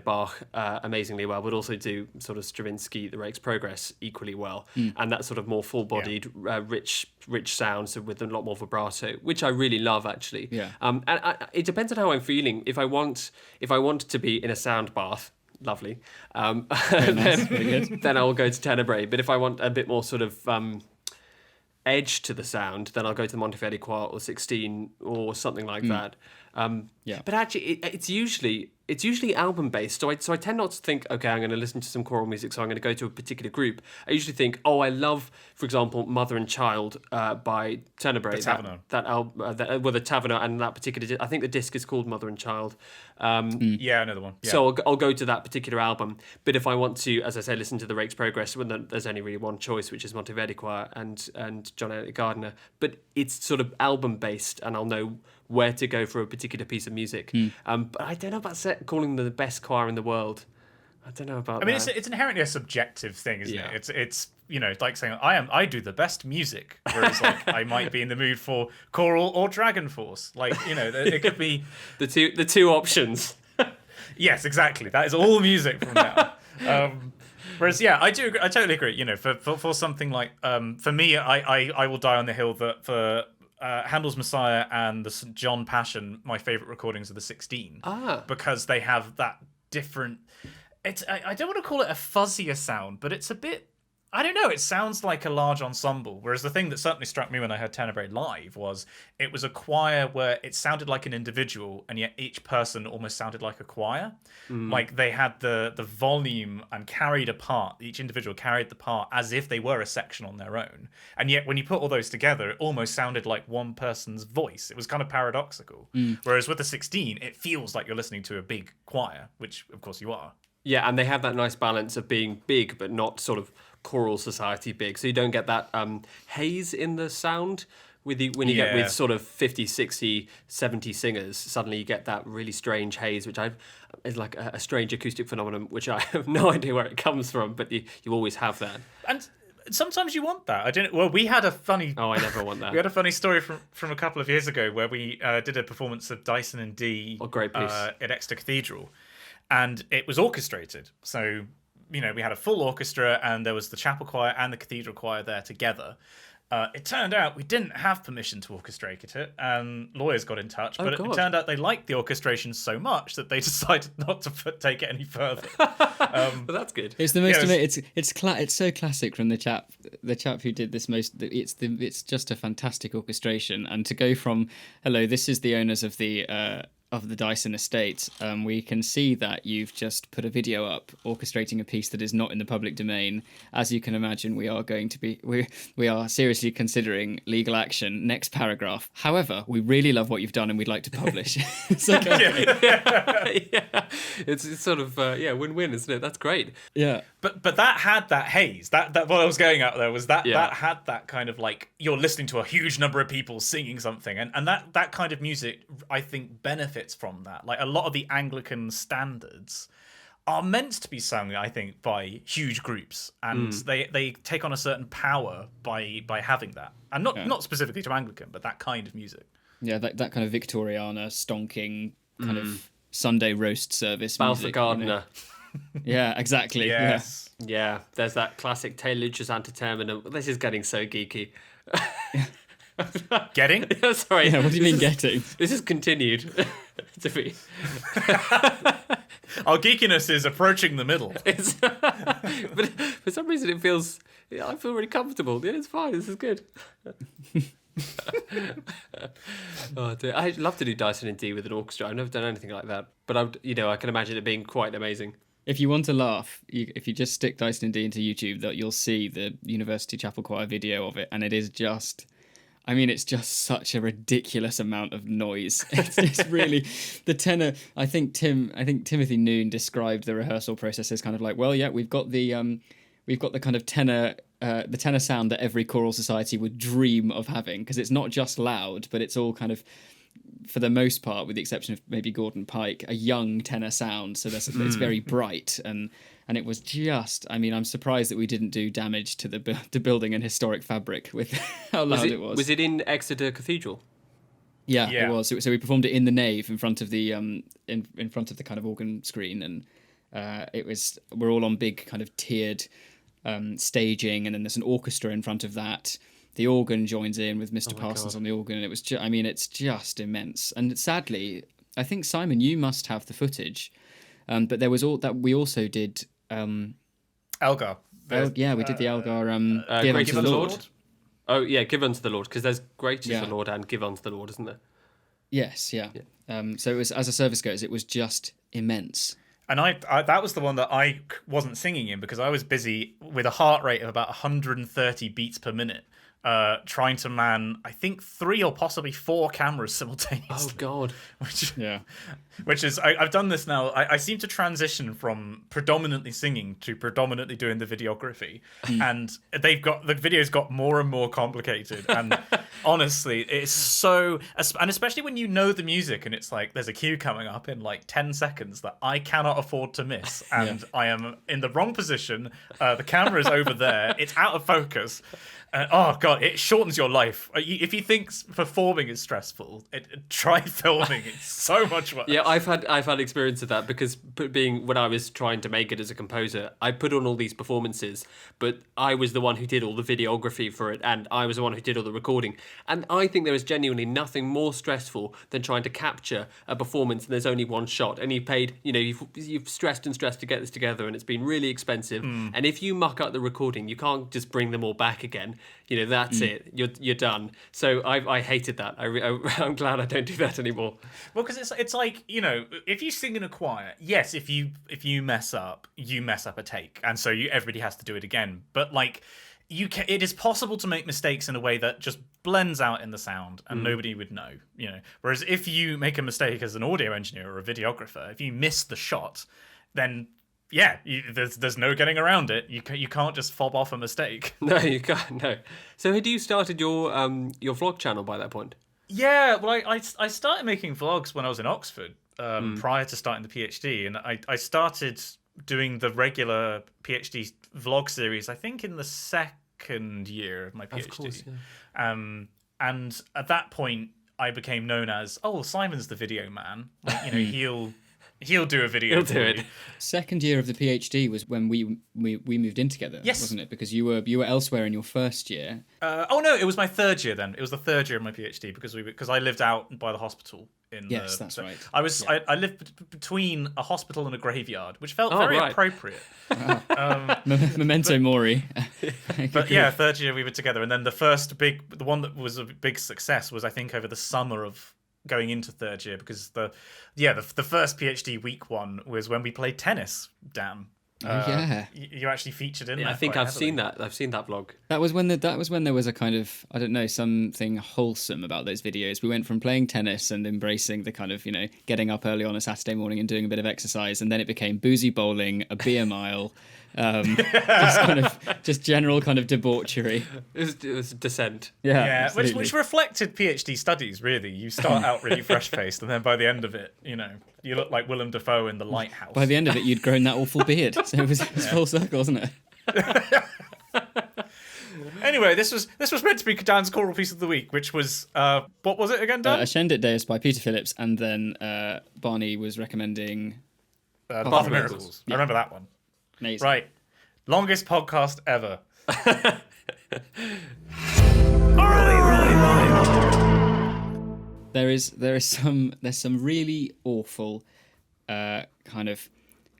Bach amazingly well, but also do sort of Stravinsky, The Rake's Progress equally well, and that sort of more full-bodied, rich sound, so with a lot more vibrato, which I really love actually. Yeah. And it depends on how I'm feeling. If I want to be in a sound bath, lovely, then I'll go to Tenebrae. But if I want a bit more sort of edge to the sound, then I'll go to the Monteverdi Choir or 16 or something like that. But actually, it's usually it's usually album based. So I tend not to think, okay, I'm going to listen to some choral music, so I'm going to go to a particular group. I usually think, oh, I love, for example, Mother and Child by Tenebrae. The Taverner. That album, the Taverner, and that particular. I think the disc is called Mother and Child. Yeah, another one. Yeah. So I'll go to that particular album. But if I want to, as I say, listen to the Rake's Progress, when there's only really one choice, which is Monteverdi Choir and John Elliott Gardiner. But it's sort of album based, and I'll know where to go for a particular piece of music. But I don't know about calling them the best choir in the world. I don't know about. I mean, it's inherently a subjective thing, isn't it? It's like saying I do the best music, whereas like I might be in the mood for choral or Dragon Force. Like it could be the two options. Yes, exactly. That is all music from now. Whereas, I do agree, I totally agree. For something like for me, I will die on the hill that for Handel's Messiah and the St. John Passion, my favourite recordings are the 16. Because they have that different. I don't want to call it a fuzzier sound, but it's a bit. I don't know. It sounds like a large ensemble. Whereas the thing that certainly struck me when I heard Tenebrae live was it was a choir where it sounded like an individual, and yet each person almost sounded like a choir. Like they had the volume and carried a part. Each individual carried the part as if they were a section on their own. And yet when you put all those together, it almost sounded like one person's voice. It was kind of paradoxical. Whereas with the 16, it feels like you're listening to a big choir, which of course you are. Yeah, and they have that nice balance of being big but not sort of choral society big. So you don't get that haze in the sound when you get with sort of 50, 60, 70 singers. Suddenly you get that really strange haze, which is like a strange acoustic phenomenon, which I have no idea where it comes from, but you always have that. And sometimes you want that. We had a funny. Oh, I never want that. We had a funny story from a couple of years ago where we did a performance of Dyson in D great piece. At Exeter Cathedral. And it was orchestrated. So, we had a full orchestra and there was the chapel choir and the cathedral choir there together. It turned out we didn't have permission to orchestrate it, and lawyers got in touch. But it turned out they liked the orchestration so much that they decided not to take it any further. But that's good. It's the most it's so classic from the chap who did this it's just a fantastic orchestration, and to go from hello, this is the owners of the Dyson estate, we can see that you've just put a video up orchestrating a piece that is not in the public domain. As you can imagine, we are seriously considering legal action. Next paragraph. However, we really love what you've done and we'd like to publish. It's like, It's sort of win-win, isn't it? That's great. Yeah. But that had that haze. That what I was going at there was that had that kind of like you're listening to a huge number of people singing something, and that kind of music I think benefits from that. Like a lot of the Anglican standards are meant to be sung, I think, by huge groups, and they take on a certain power by having that, and not specifically to Anglican, but that kind of music. Yeah, that kind of Victoriana stonking kind of Sunday roast service Balfour music. Gardiner. Yeah, exactly. Yes. Yeah, there's that classic Te Lucis ante terminum. This is getting so geeky. Getting? Sorry. Yeah, what do you mean getting? This has continued to be. Our geekiness is approaching the middle. But for some reason it feels. I feel really comfortable. Yeah, it's fine. This is good. Oh dear. I'd love to do Dyson in D with an orchestra. I've never done anything like that, but I can imagine it being quite amazing. If you want to laugh, if you just stick Dyson and D into YouTube, that you'll see the University Chapel Choir video of it, and it is just. I mean, it's just such a ridiculous amount of noise. It's really the tenor. I think Timothy Noon described the rehearsal process as kind of like, well, yeah, we've got the kind of tenor, the tenor sound that every choral society would dream of having, because it's not just loud, but it's all kind of, for the most part, with the exception of maybe Gordon Pike, a young tenor sound. So it's very bright and it was just. I mean, I'm surprised that we didn't do damage to the building and historic fabric with how loud it was. Was it in Exeter Cathedral? Yeah, it was. So we performed it in the nave in front of the in front of the kind of organ screen, and it was. We're all on big kind of tiered staging, and then there's an orchestra in front of that. The organ joins in with Mr. Parsons on the organ, and it was. It's just immense. And sadly, I think Simon, you must have the footage, but there was all that we also did. Elgar. We did the Elgar. Give unto the Lord. Oh yeah, give unto the Lord, because there's great is the Lord and give unto the Lord, isn't there? Yes, yeah. So it was, as a service goes, it was just immense. And I that was the one that I wasn't singing in because I was busy with a heart rate of about 130 beats per minute, trying to man, I think, 3 or possibly 4 cameras simultaneously. Oh God! Which is I've done this now. I seem to transition from predominantly singing to predominantly doing the videography, and the videos got more and more complicated. And honestly, it's so, and especially when you know the music and it's like there's a cue coming up in like 10 seconds that I cannot afford to miss, and I am in the wrong position. The camera is over there. It's out of focus. Oh God, it shortens your life. If you think performing is stressful, try filming. It's so much worse. Yeah, I've had experience of that because being when I was trying to make it as a composer, I put on all these performances, but I was the one who did all the videography for it, and I was the one who did all the recording. And I think there is genuinely nothing more stressful than trying to capture a performance and there's only one shot, and you've stressed and stressed to get this together, and it's been really expensive. And if you muck up the recording, you can't just bring them all back again. That's it. You're done. So I hated that. I'm glad I don't do that anymore. Well, because it's like, if you sing in a choir, yes, if you mess up, you mess up a take, and so everybody has to do it again. But like, it is possible to make mistakes in a way that just blends out in the sound, and nobody would know. Whereas if you make a mistake as an audio engineer or a videographer, if you miss the shot, then there's no getting around it. You can't just fob off a mistake. No, you can't. No. So had you started your vlog channel by that point? Yeah, well, I started making vlogs when I was in Oxford, prior to starting the PhD, and I started doing the regular PhD vlog series, I think, in the second year of my PhD. Of course, yeah. And at that point, I became known as, Simon's the video man. Like, he'll do a video. He'll do it. Second year of the PhD was when we moved in together, wasn't it? Because you were elsewhere in your first year. No, it was my third year then. It was the third year of my PhD because I lived out by the hospital. That's right. I lived between a hospital and a graveyard, which felt very appropriate. Memento mori. But yeah, third year we were together, and then the one that was a big success was, I think, over the summer of going into third year, because the first PhD week one was when we played tennis, Dan. You actually featured in that. I think I've seen that. I've seen that vlog. That was when there was a kind of, I don't know, something wholesome about those videos. We went from playing tennis and embracing the kind of, getting up early on a Saturday morning and doing a bit of exercise, and then it became boozy bowling, a beer mile, just general kind of debauchery. It was descent. Yeah, which reflected PhD studies, really. You start out really fresh-faced, and then by the end of it, you look like Willem Dafoe in The Lighthouse. By the end of it, you'd grown that awful beard, so it was full circle, wasn't it? Anyway, this was meant to be Dan's choral piece of the week, which was what was it again, Dan? Ascendit Deus by Peter Phillips, and then Barney was recommending Path of Miracles. Yeah. I remember that one. Amazing. Right, longest podcast ever. There's some really awful kind of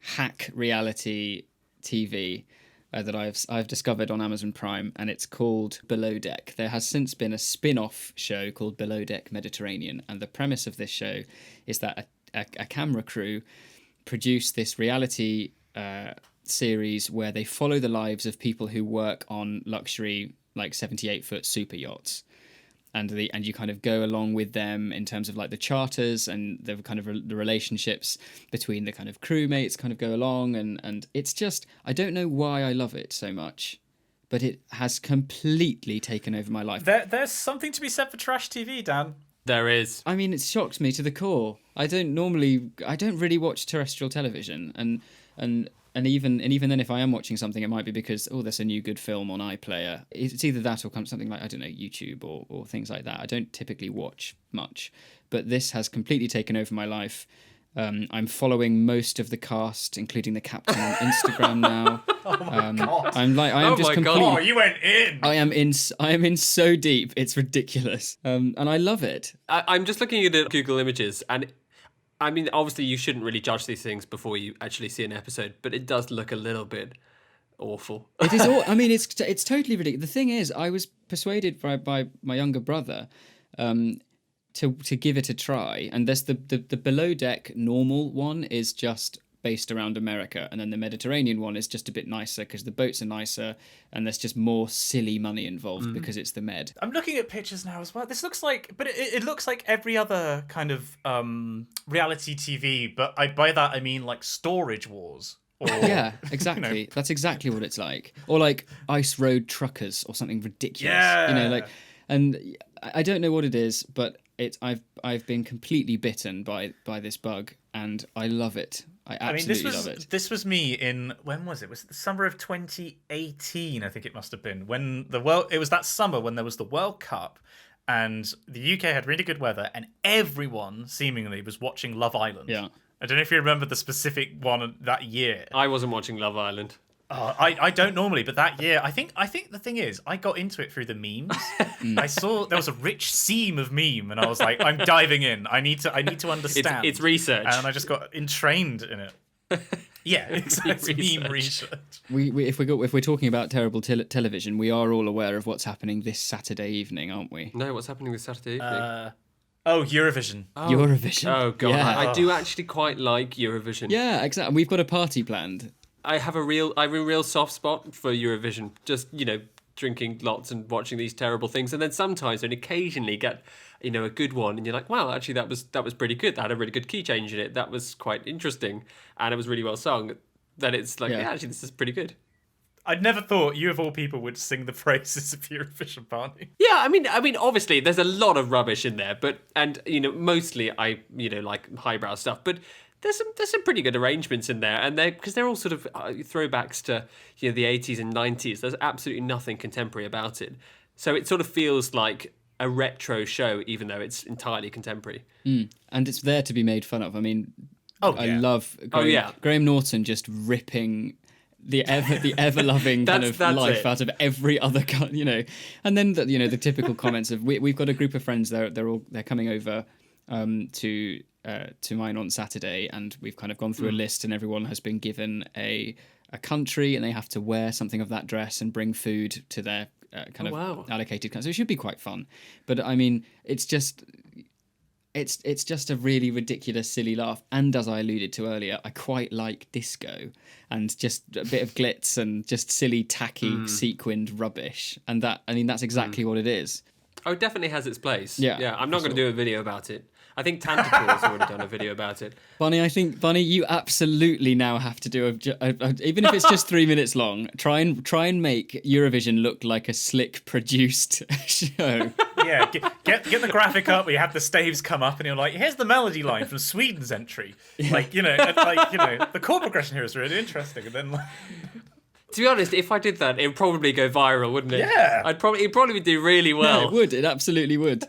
hack reality TV that I've discovered on Amazon Prime, and it's called Below Deck. There has since been a spin-off show called Below Deck Mediterranean, and the premise of this show is that a camera crew produce this reality series where they follow the lives of people who work on luxury, like 78-foot super yachts. And you kind of go along with them in terms of like the charters and the kind of the relationships between the kind of crewmates kind of go along, and it's just, I don't know why I love it so much, but it has completely taken over my life. There's something to be said for trash TV, Dan. There is. I mean, it shocked me to the core. I don't really watch terrestrial television, and even then, if I am watching something, it might be because, there's a new good film on iPlayer. It's either that or something like, I don't know, YouTube or things like that. I don't typically watch much, but this has completely taken over my life. I'm following most of the cast, including the captain, on Instagram now. Oh my God. God, you went in. I am in so deep. It's ridiculous. And I love it. I'm just looking at the Google Images, and I mean, obviously you shouldn't really judge these things before you actually see an episode, but it does look a little bit awful. It is. I mean, it's totally ridiculous. The thing is, I was persuaded by my younger brother to give it a try. And there's the below deck normal one is just based around America, and then the Mediterranean one is just a bit nicer because the boats are nicer and there's just more silly money involved because it's the Med. I'm looking at pictures now as well. This looks like, but it looks like every other kind of reality TV, but by that I mean like Storage Wars. Or, Yeah, exactly. That's exactly what it's like. Or like Ice Road Truckers or something ridiculous. Yeah. And I don't know what it is, but I've been completely bitten by this bug, and I love it. I absolutely love it. This was me in, when was it? Was it the summer of 2018? I think it must have been when it was that summer when there was the World Cup, and the UK had really good weather, and everyone seemingly was watching Love Island. Yeah. I don't know if you remember the specific one that year. I wasn't watching Love Island. I don't normally, but that year, I think the thing is, I got into it through the memes. I saw there was a rich seam of meme, and I was like, I'm diving in. I need to understand. It's research, and I just got entrained in it. Yeah, it's meme research. If we're talking about terrible television, we are all aware of what's happening this Saturday evening, aren't we? No, what's happening this Saturday evening? Eurovision. Eurovision. Oh god, Yeah. I do actually quite like Eurovision. Yeah, exactly. We've got a party planned. I have a real soft spot for Eurovision. Just, drinking lots and watching these terrible things, and then sometimes and occasionally get, a good one, and you're like, wow, actually that was pretty good. That had a really good key change in it. That was quite interesting, and it was really well sung. Then it's like, yeah, actually this is pretty good. I'd never thought you of all people would sing the praises of Eurovision Party. Yeah, I mean, obviously there's a lot of rubbish in there, and mostly I like highbrow stuff, but there's some pretty good arrangements in there, and because they're all sort of throwbacks to the 80s and 90s. There's absolutely nothing contemporary about it, so it sort of feels like a retro show, even though it's entirely contemporary. And it's there to be made fun of. I mean, I yeah. love Graham Norton just ripping the ever loving kind of life out of every other and then the typical comments of we've got a group of friends, they're coming over to mine on Saturday, and we've kind of gone through a list, and everyone has been given a country, and they have to wear something of that dress and bring food to their allocated country. So it should be quite fun. But I mean, it's just a really ridiculous, silly laugh. And as I alluded to earlier, I quite like disco and just a bit of glitz and just silly, tacky, sequined rubbish. And that's exactly what it is. Oh, it definitely has its place. Yeah, I'm not going to do a video about it. I think Tentacle has already done a video about it. Bunny, you absolutely now have to do even if it's just 3 minutes long. Try and make Eurovision look like a slick produced show. Yeah, get the graphic up where you have the staves come up, and you're like, here's the melody line from Sweden's entry. Like, the chord progression here is really interesting, and then To be honest, if I did that, it would probably go viral, wouldn't it? Yeah. It'd probably do really well. Yeah, it would. It absolutely would.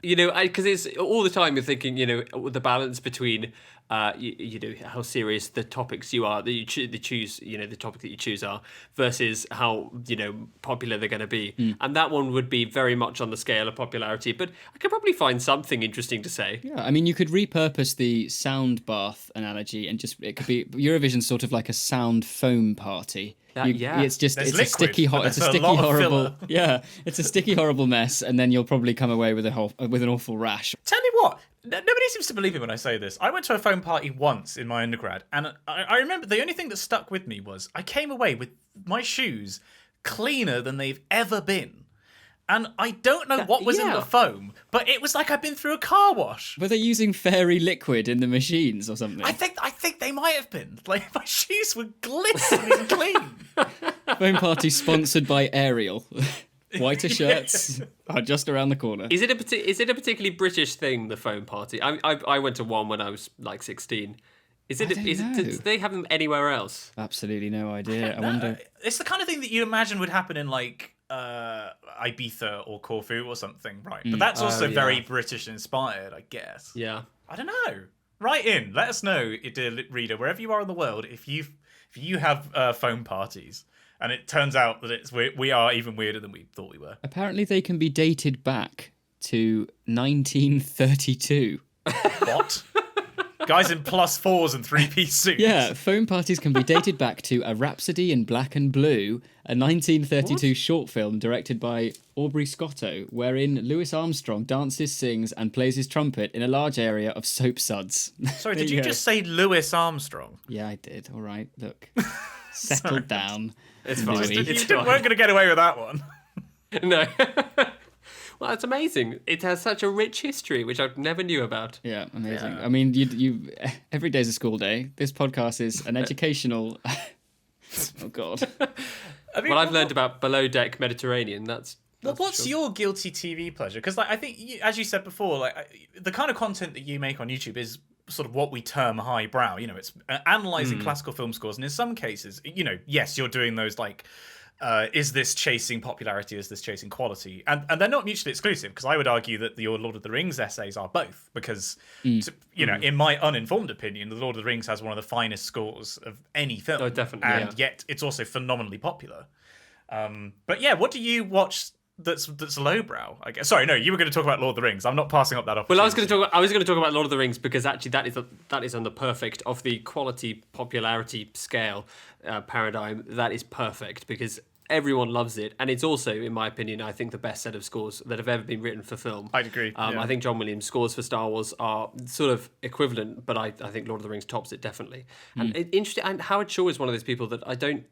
Because it's all the time you're thinking, the balance between, how serious the topics that you choose, the topic that you choose are, versus how, popular they're going to be. And that one would be very much on the scale of popularity, but I could probably find something interesting to say. Yeah, I mean, you could repurpose the sound bath analogy, and it could be Eurovision sort of like a sound foam party. It's just There's it's liquid, a sticky but it's a there's a sticky lot of horrible filler. yeah, it's a sticky horrible mess, and then you'll probably come away with an awful rash. Tell you what, nobody seems to believe me when I say this. I went to a foam party once in my undergrad, and I remember the only thing that stuck with me was I came away with my shoes cleaner than they've ever been. And I don't know what was in the foam, but it was like I'd been through a car wash. Were they using fairy liquid in the machines or something? I think they might have been. Like, my shoes were glistening clean. Foam party sponsored by Ariel. Whiter shirts are just around the corner. Is it a particularly British thing, the foam party? I went to one when I was like 16. Do they have them anywhere else? Absolutely no idea. I wonder. It's the kind of thing that you imagine would happen in like Ibiza or Corfu or something, right? But that's also very British inspired, I guess. Yeah. I don't know. Write in. Let us know, dear reader, wherever you are in the world, if you have foam parties. And it turns out that we are even weirder than we thought we were. Apparently they can be dated back to 1932. What? Guys in +4s and 3-piece suits. Yeah, foam parties can be dated back to A Rhapsody in Black and Blue, a 1932 short film directed by Aubrey Scotto, wherein Louis Armstrong dances, sings, and plays his trumpet in a large area of soap suds. Sorry, did you just say Louis Armstrong? Yeah, I did. All right, look. Settle down. It's fine. Louis. It's weren't going to get away with that one. No. Well, it's amazing. It has such a rich history, which I never knew about. Yeah, amazing. Yeah. I mean, you every day's a school day. This podcast is an educational. Oh God. I mean, Well, I've learned about Below Deck Mediterranean. That's what's sure. your guilty TV pleasure? Because I think, as you said before, the kind of content that you make on YouTube is sort of what we term highbrow. It's analysing classical film scores, and in some cases, yes, you're doing those is this chasing popularity? Is this chasing quality? And they're not mutually exclusive, because I would argue that the Lord of the Rings essays are both. Because, in my uninformed opinion, the Lord of the Rings has one of the finest scores of any film. Oh, definitely. And yet it's also phenomenally popular. But yeah, what do you watch that's lowbrow, I guess? Sorry, no, you were going to talk about Lord of the Rings. I'm not passing up that opportunity. Well, I was going to talk about Lord of the Rings because actually that is on the perfect of the quality popularity scale paradigm. That is perfect because everyone loves it, and it's also, in my opinion, I think the best set of scores that have ever been written for film. I'd agree. I think John Williams' scores for Star Wars are sort of equivalent, but I think Lord of the Rings tops it definitely. And interesting, and Howard Shore is one of those people that I don't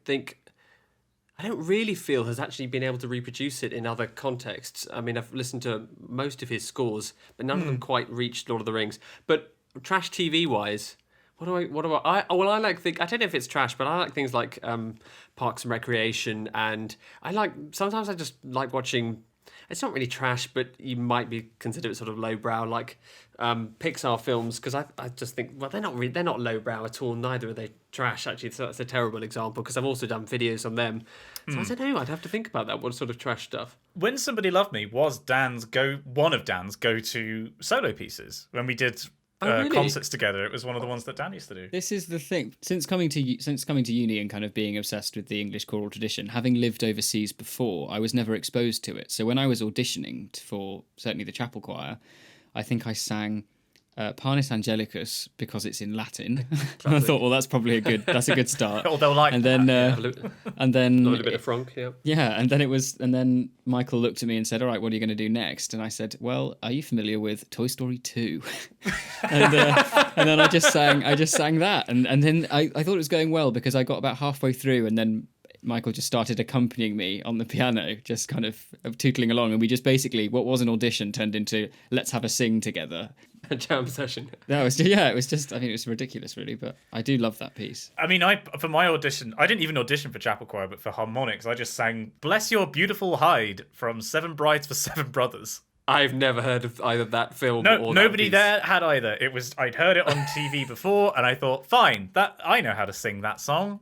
really feel has actually been able to reproduce it in other contexts. I mean, I've listened to most of his scores, but none of them quite reached Lord of the Rings. But trash TV wise, I don't know if it's trash, but I like things like Parks and Recreation, and sometimes I just like watching. It's not really trash, but you might be consider it sort of lowbrow, like Pixar films, because I just think, well, they're not lowbrow at all. Neither are they trash, actually. So that's a terrible example, because I've also done videos on them. So I don't know. I'd have to think about that. What sort of trash stuff? When Somebody Loved Me was one of Dan's go-to solo pieces. When we did really? concerts together, it was one of the ones that Dan used to do. This is the thing. Since coming to uni and kind of being obsessed with the English choral tradition, having lived overseas before, I was never exposed to it. So when I was auditioning for certainly the chapel choir, I think I sang Panis Angelicus because it's in Latin. And I thought, well, that's a good start. Oh, they'll like and that. then and then A little bit of Franck, yeah. Yeah, and then Michael looked at me and said, "All right, what are you going to do next?" And I said, "Well, are you familiar with Toy Story 2?" and then I just sang that, and then I thought it was going well because I got about halfway through, and then Michael just started accompanying me on the piano, just kind of tootling along, and we just basically, what was an audition turned into let's have a sing together. A jam session. It was just, I think it was ridiculous, really, but I do love that piece. I mean, for my audition, I didn't even audition for chapel choir, but for harmonics, I just sang "Bless Your Beautiful Hide" from Seven Brides for Seven Brothers. I've never heard of either that film or that nobody piece. there had either. I'd heard it on TV before, and I thought, fine, I know how to sing that song.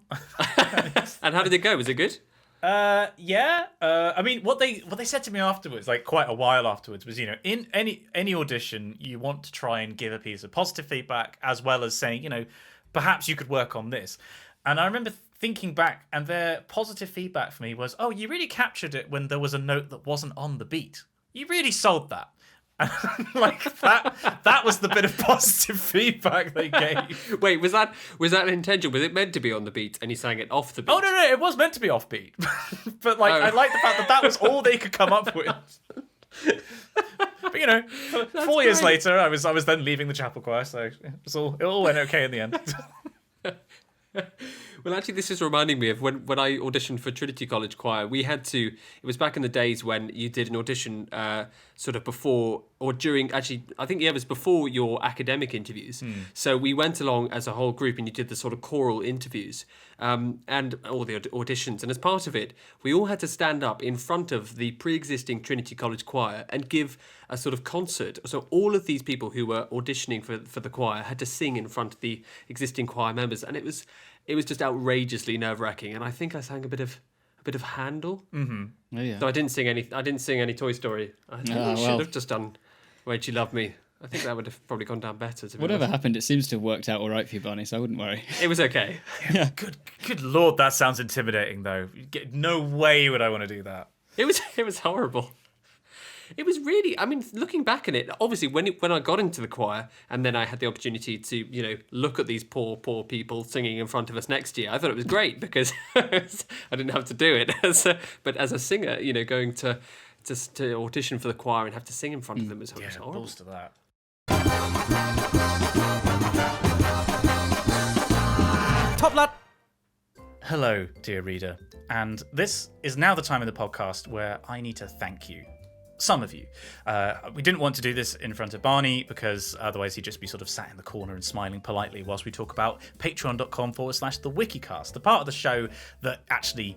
And how did it go? Was it good? Yeah. I mean, what they said to me afterwards, like quite a while afterwards, was, in any audition, you want to try and give a piece of positive feedback as well as saying, perhaps you could work on this. And I remember thinking back, and their positive feedback for me was, "Oh, you really captured it when there was a note that wasn't on the beat. You really sold that." And like that was the bit of positive feedback they gave. Wait, was that intentional? Was it meant to be on the beat and he sang it off the beat? Oh no, it was meant to be offbeat. But I like the fact that was all they could come up with. But 4 years later, I was then leaving the chapel choir, so it all went okay in the end. Well, actually, this is reminding me of when I auditioned for Trinity College Choir. It was back in the days when you did an audition sort of before or during, actually, I think, it was before your academic interviews. So we went along as a whole group and you did the sort of choral interviews and all the auditions. And as part of it, we all had to stand up in front of the pre-existing Trinity College Choir and give a sort of concert. So all of these people who were auditioning for the choir had to sing in front of the existing choir members. And it was just outrageously nerve-wracking, and I think I sang a bit of Handel. Mm-hmm. Oh, yeah. So I didn't sing any Toy Story. I think I should have just done "Where'd You Love Me." I think that would have probably gone down better. Whatever happened, it seems to have worked out all right for you, Barney. So I wouldn't worry. It was okay. Yeah. Good lord, that sounds intimidating though. No way would I want to do that. It was horrible. It was really, I mean, looking back at it, obviously when I got into the choir and then I had the opportunity to, look at these poor people singing in front of us next year, I thought it was great because I didn't have to do it. But as a singer, going to audition for the choir and have to sing in front of them was horrible. Balls to that. Top lad. Hello, dear reader, and this is now the time in the podcast where I need to thank you. Some of you. We didn't want to do this in front of Barney because otherwise he'd just be sort of sat in the corner and smiling politely whilst we talk about patreon.com/the Wikicast, the part of the show that actually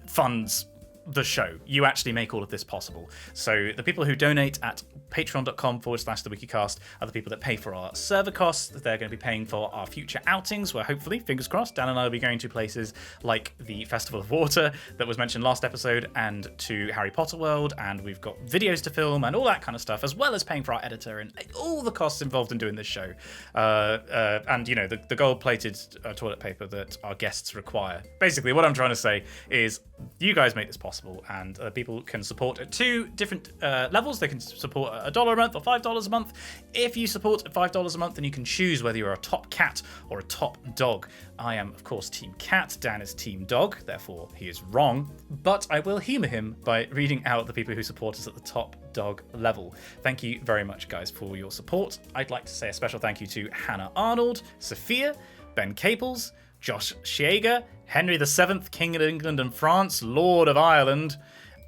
funds the show. You actually make all of this possible. So the people who donate at patreon.com/the Wikicast are the people that pay for our server costs. They're going to be paying for our future outings where hopefully, fingers crossed, Dan and I will be going to places like the Festival of Water that was mentioned last episode and to Harry Potter World, and we've got videos to film and all that kind of stuff, as well as paying for our editor and all the costs involved in doing this show. And the gold-plated toilet paper that our guests require. Basically, what I'm trying to say is you guys make this possible, and people can support at two different levels. They can support $1 a month or $5 a month. If you support at $5 a month, then you can choose whether you're a top cat or a top dog. I am, of course, Team Cat. Dan is Team Dog, therefore he is wrong. But I will humour him by reading out the people who support us at the top dog level. Thank you very much, guys, for your support. I'd like to say a special thank you to Hannah Arnold, Sophia, Ben Caples, Josh Shiega, Henry VII, King of England and France, Lord of Ireland,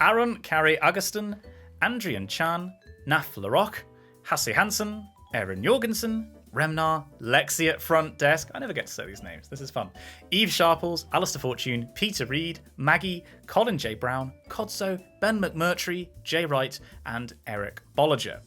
Aaron Carey Augustin, Andrian Chan, Naf Larocque, Hasse Hansen, Aaron Jorgensen, Remnar, Lexi at Front Desk. I never get to say these names. This is fun. Eve Sharples, Alistair Fortune, Peter Reed, Maggie, Colin J. Brown, Codso, Ben McMurtry, Jay Wright, and Eric Bolliger.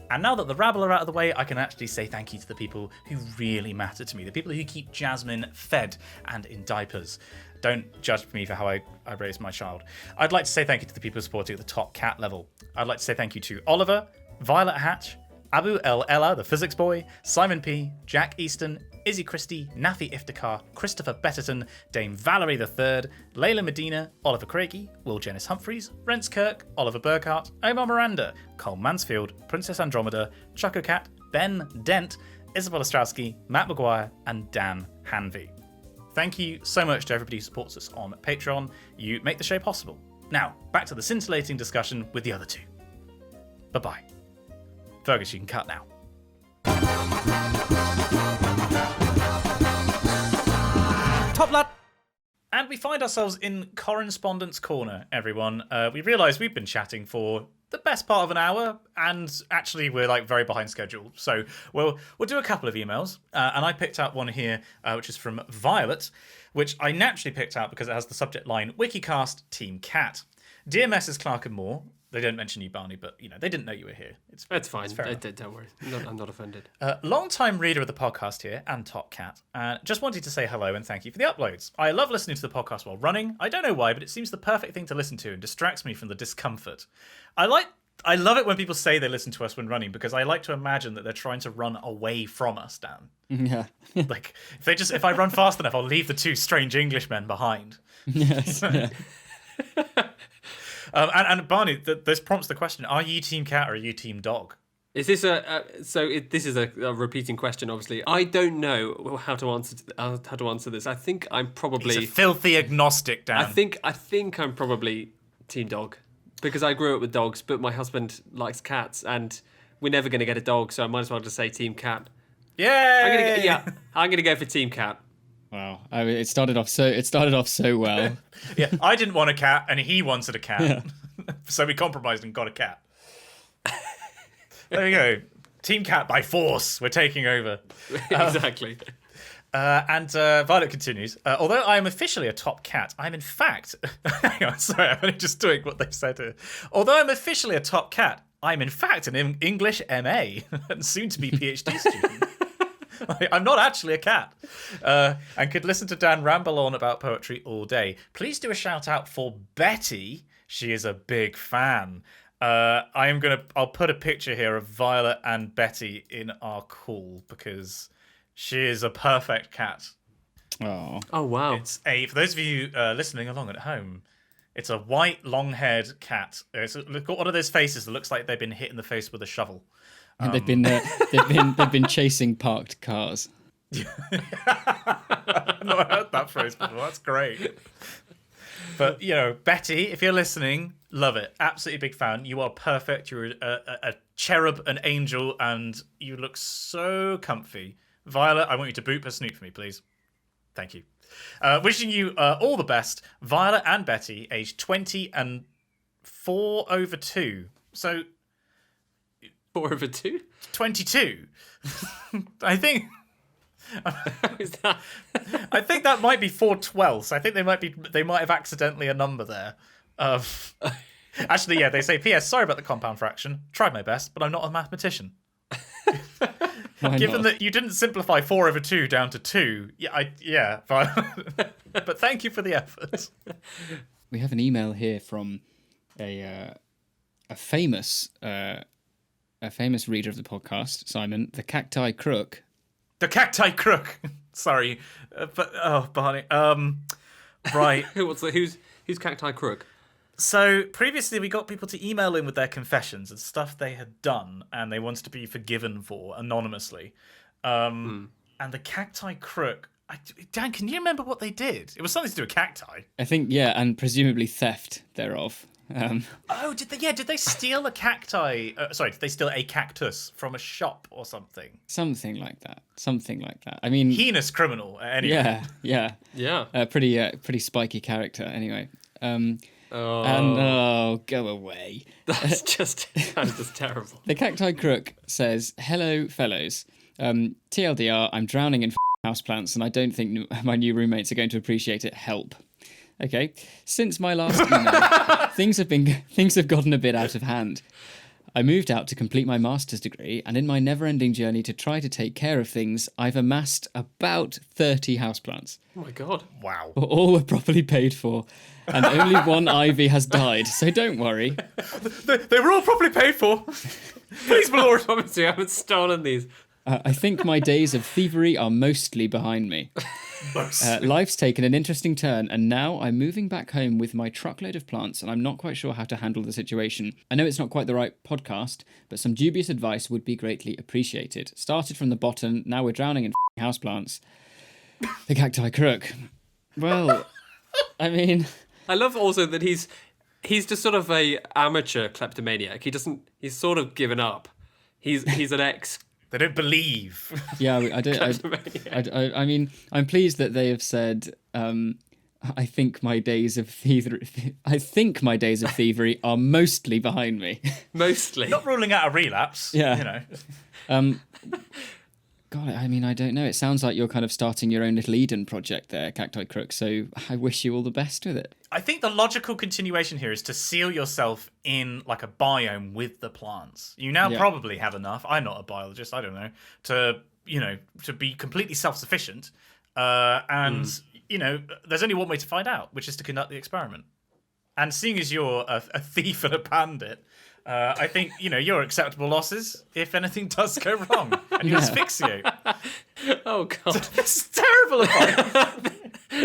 And now that the rabble are out of the way, I can actually say thank you to the people who really matter to me, the people who keep Jasmine fed and in diapers. Don't judge me for how I raised my child. I'd like to say thank you to the people supporting at the top cat level. I'd like to say thank you to Oliver, Violet Hatch, Abu El Ella, the physics boy, Simon P, Jack Easton, Izzy Christie, Nafi Iftikhar, Christopher Betterton, Dame Valerie III, Layla Medina, Oliver Craigie, Will Janice Humphreys, Rents Kirk, Oliver Burkhart, Omar Miranda, Cole Mansfield, Princess Andromeda, Chucko Cat, Ben Dent, Isabel Ostrowski, Matt McGuire, and Dan Hanvey. Thank you so much to everybody who supports us on Patreon. You make the show possible. Now, back to the scintillating discussion with the other two. Bye-bye. Fergus, you can cut now. Top lad. And we find ourselves in Correspondence Corner, everyone. We realise we've been chatting for the best part of an hour, and actually we're very behind schedule. So we'll do a couple of emails, and I picked out one here, which is from Violet, which I naturally picked out because it has the subject line, Wikicast Team Cat. Dear Messrs. Clark and Moore, they don't mention you, Barney, but they didn't know you were here. It's fine. Don't worry. I'm not offended. Long-time reader of the podcast here, and Top Cat. Just wanted to say hello and thank you for the uploads. I love listening to the podcast while running. I don't know why, but it seems the perfect thing to listen to and distracts me from the discomfort. I love it when people say they listen to us when running, because I like to imagine that they're trying to run away from us, Dan. Yeah. If I run fast enough, I'll leave the two strange Englishmen behind. Yes. Yeah. And Barney, this prompts the question: are you Team Cat or are you Team Dog? Is this this is a repeating question? Obviously, I don't know how to answer this. I think I'm probably He's a filthy agnostic, Dan. I think I'm probably Team Dog, because I grew up with dogs, but my husband likes cats, and we're never going to get a dog, so I might as well just say Team Cat. Yay! I'm gonna go for Team Cat. Wow. I mean, it started off so well. Yeah, I didn't want a cat, and he wanted a cat, so we compromised and got a cat. There you go, Team Cat by force. We're taking over. Exactly. And Violet continues. Although I am officially a top cat, I'm in fact. Hang on, sorry, I'm only just doing what they've said here. Although I'm officially a top cat, I'm in fact an English MA and soon to be PhD student. I'm not actually a cat, and could listen to Dan ramble on about poetry all day. Please do a shout out for Betty. She is a big fan. I'll put a picture here of Violet and Betty in our call because she is a perfect cat. Oh wow! For those of you listening along at home, It's a white, long-haired cat. It's got one of those faces that looks like they've been hit in the face with a shovel. And they've been chasing parked cars. I've not heard that phrase before. That's great. But, Betty, if you're listening, love it. Absolutely big fan. You are perfect. You're a cherub, an angel, and you look so comfy. Violet, I want you to boop a snoot for me, please. Thank you. Wishing you all the best. Violet and Betty, aged 20 and 4/2. So... 4/2? 22. I think... Is that... I think that might be 4/12. I think they might have accidentally a number there. Actually, yeah, they say, P.S. Sorry about the compound fraction. Tried my best, but I'm not a mathematician. Given that you didn't simplify 4/2 down to 2, but thank you for the effort. We have an email here from a famous reader of the podcast, Simon, the Cacti Crook. The Cacti Crook. Sorry, Barney. Right. Who's Cacti Crook? So previously we got people to email in with their confessions and stuff they had done and they wanted to be forgiven for anonymously. And the Cacti Crook, Dan, can you remember what they did? It was something to do with cacti. I think, yeah, and presumably theft thereof. Did they steal a cacti? Did they steal a cactus from a shop or something? Something like that. I mean, heinous criminal. Anyway. Yeah. Pretty spiky character. Anyway. Go away. That's just terrible. The Cacti Crook says, "Hello, fellows. TLDR, I'm drowning in houseplants, and I don't think my new roommates are going to appreciate it. Help." Okay. Since my last email, things have gotten a bit out of hand. I moved out to complete my master's degree, and in my never-ending journey to try to take care of things, I've amassed about 30 houseplants. Oh my god. Wow. All were properly paid for, and only one ivy has died, so don't worry. They were all properly paid for. Please, my lord. I promise you, I haven't stolen these. I think my days of thievery are mostly behind me. Life's taken an interesting turn, and now I'm moving back home with my truckload of plants, and I'm not quite sure how to handle the situation. I know it's not quite the right podcast, but some dubious advice would be greatly appreciated. Started from the bottom, now we're drowning in houseplants. The Cacti Crook. Well, I mean... I love also that he's just sort of a amateur kleptomaniac. He's sort of given up. He's an ex. They don't believe. Yeah, I mean, I'm pleased that they have said, I think my days of thievery are mostly behind me. Mostly. Not ruling out a relapse. Yeah. God, I mean, I don't know. It sounds like you're kind of starting your own little Eden project there, Cacti Crook, so I wish you all the best with it. I think the logical continuation here is to seal yourself in like a biome with the plants. You now probably have enough. I'm not a biologist, I don't know, to be completely self-sufficient. There's only one way to find out, which is to conduct the experiment. And seeing as you're a thief and a bandit, I think, you're acceptable losses if anything does go wrong. And you asphyxiate. Oh, God. That's terrible advice.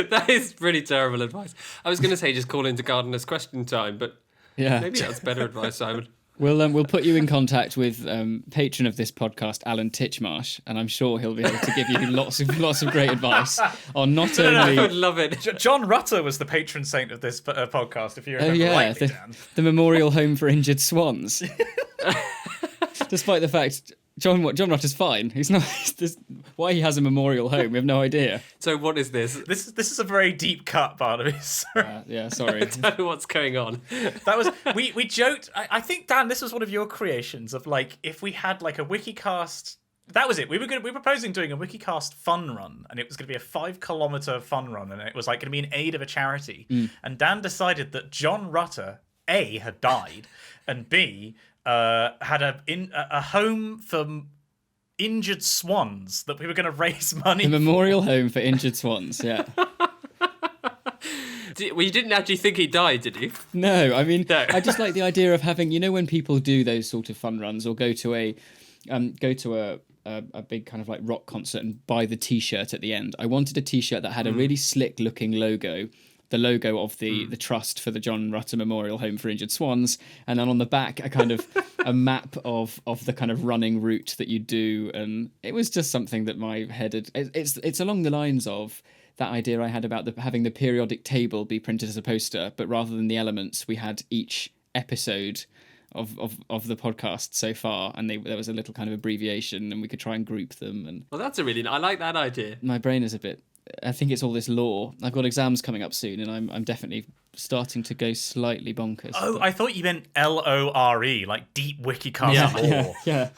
That is pretty terrible advice. I was going to say just call into Gardener's Question Time, but maybe that's better advice, Simon. We'll put you in contact with patron of this podcast, Alan Titchmarsh, and I'm sure he'll be able to give you lots of great advice on not only... I would love it. John Rutter was the patron saint of this podcast, if you remember rightly, Dan. The Memorial Home for Injured Swans. Despite the fact... John Rutter's fine. He's not. Why he has a memorial home, we have no idea. So what is this? This is a very deep cut, Barnaby. Yeah, sorry. I don't know what's going on. That was we joked. I think, Dan, this was one of your creations of like if we had like a Wikicast. That was it. We were proposing doing a Wikicast fun run, and it was going to be a 5-kilometer fun run, and it was like going to be in aid of a charity. And Dan decided that John Rutter A had died, and B had a home for injured swans that we were going to raise money. A memorial home for injured swans. Yeah. Well, you didn't actually think he died, did you? No, I mean, no. I just like the idea of having, when people do those sort of fun runs or go to a big kind of like rock concert and buy the T-shirt at the end. I wanted a T-shirt that had a really slick looking logo the logo of the trust for the John Rutter Memorial Home for Injured Swans, and then on the back a kind of a map of the kind of running route that you do, and it was just something that my head had. It's along the lines of that idea I had about having the periodic table be printed as a poster, but rather than the elements, we had each episode of the podcast so far, and there was a little kind of abbreviation, and we could try and group them. And well, that's I like that idea. my brain is a bit. I think it's all this lore. I've got exams coming up soon, and I'm definitely starting to go slightly bonkers. Oh, I thought you meant LORE, like deep Wikicast lore. Yeah.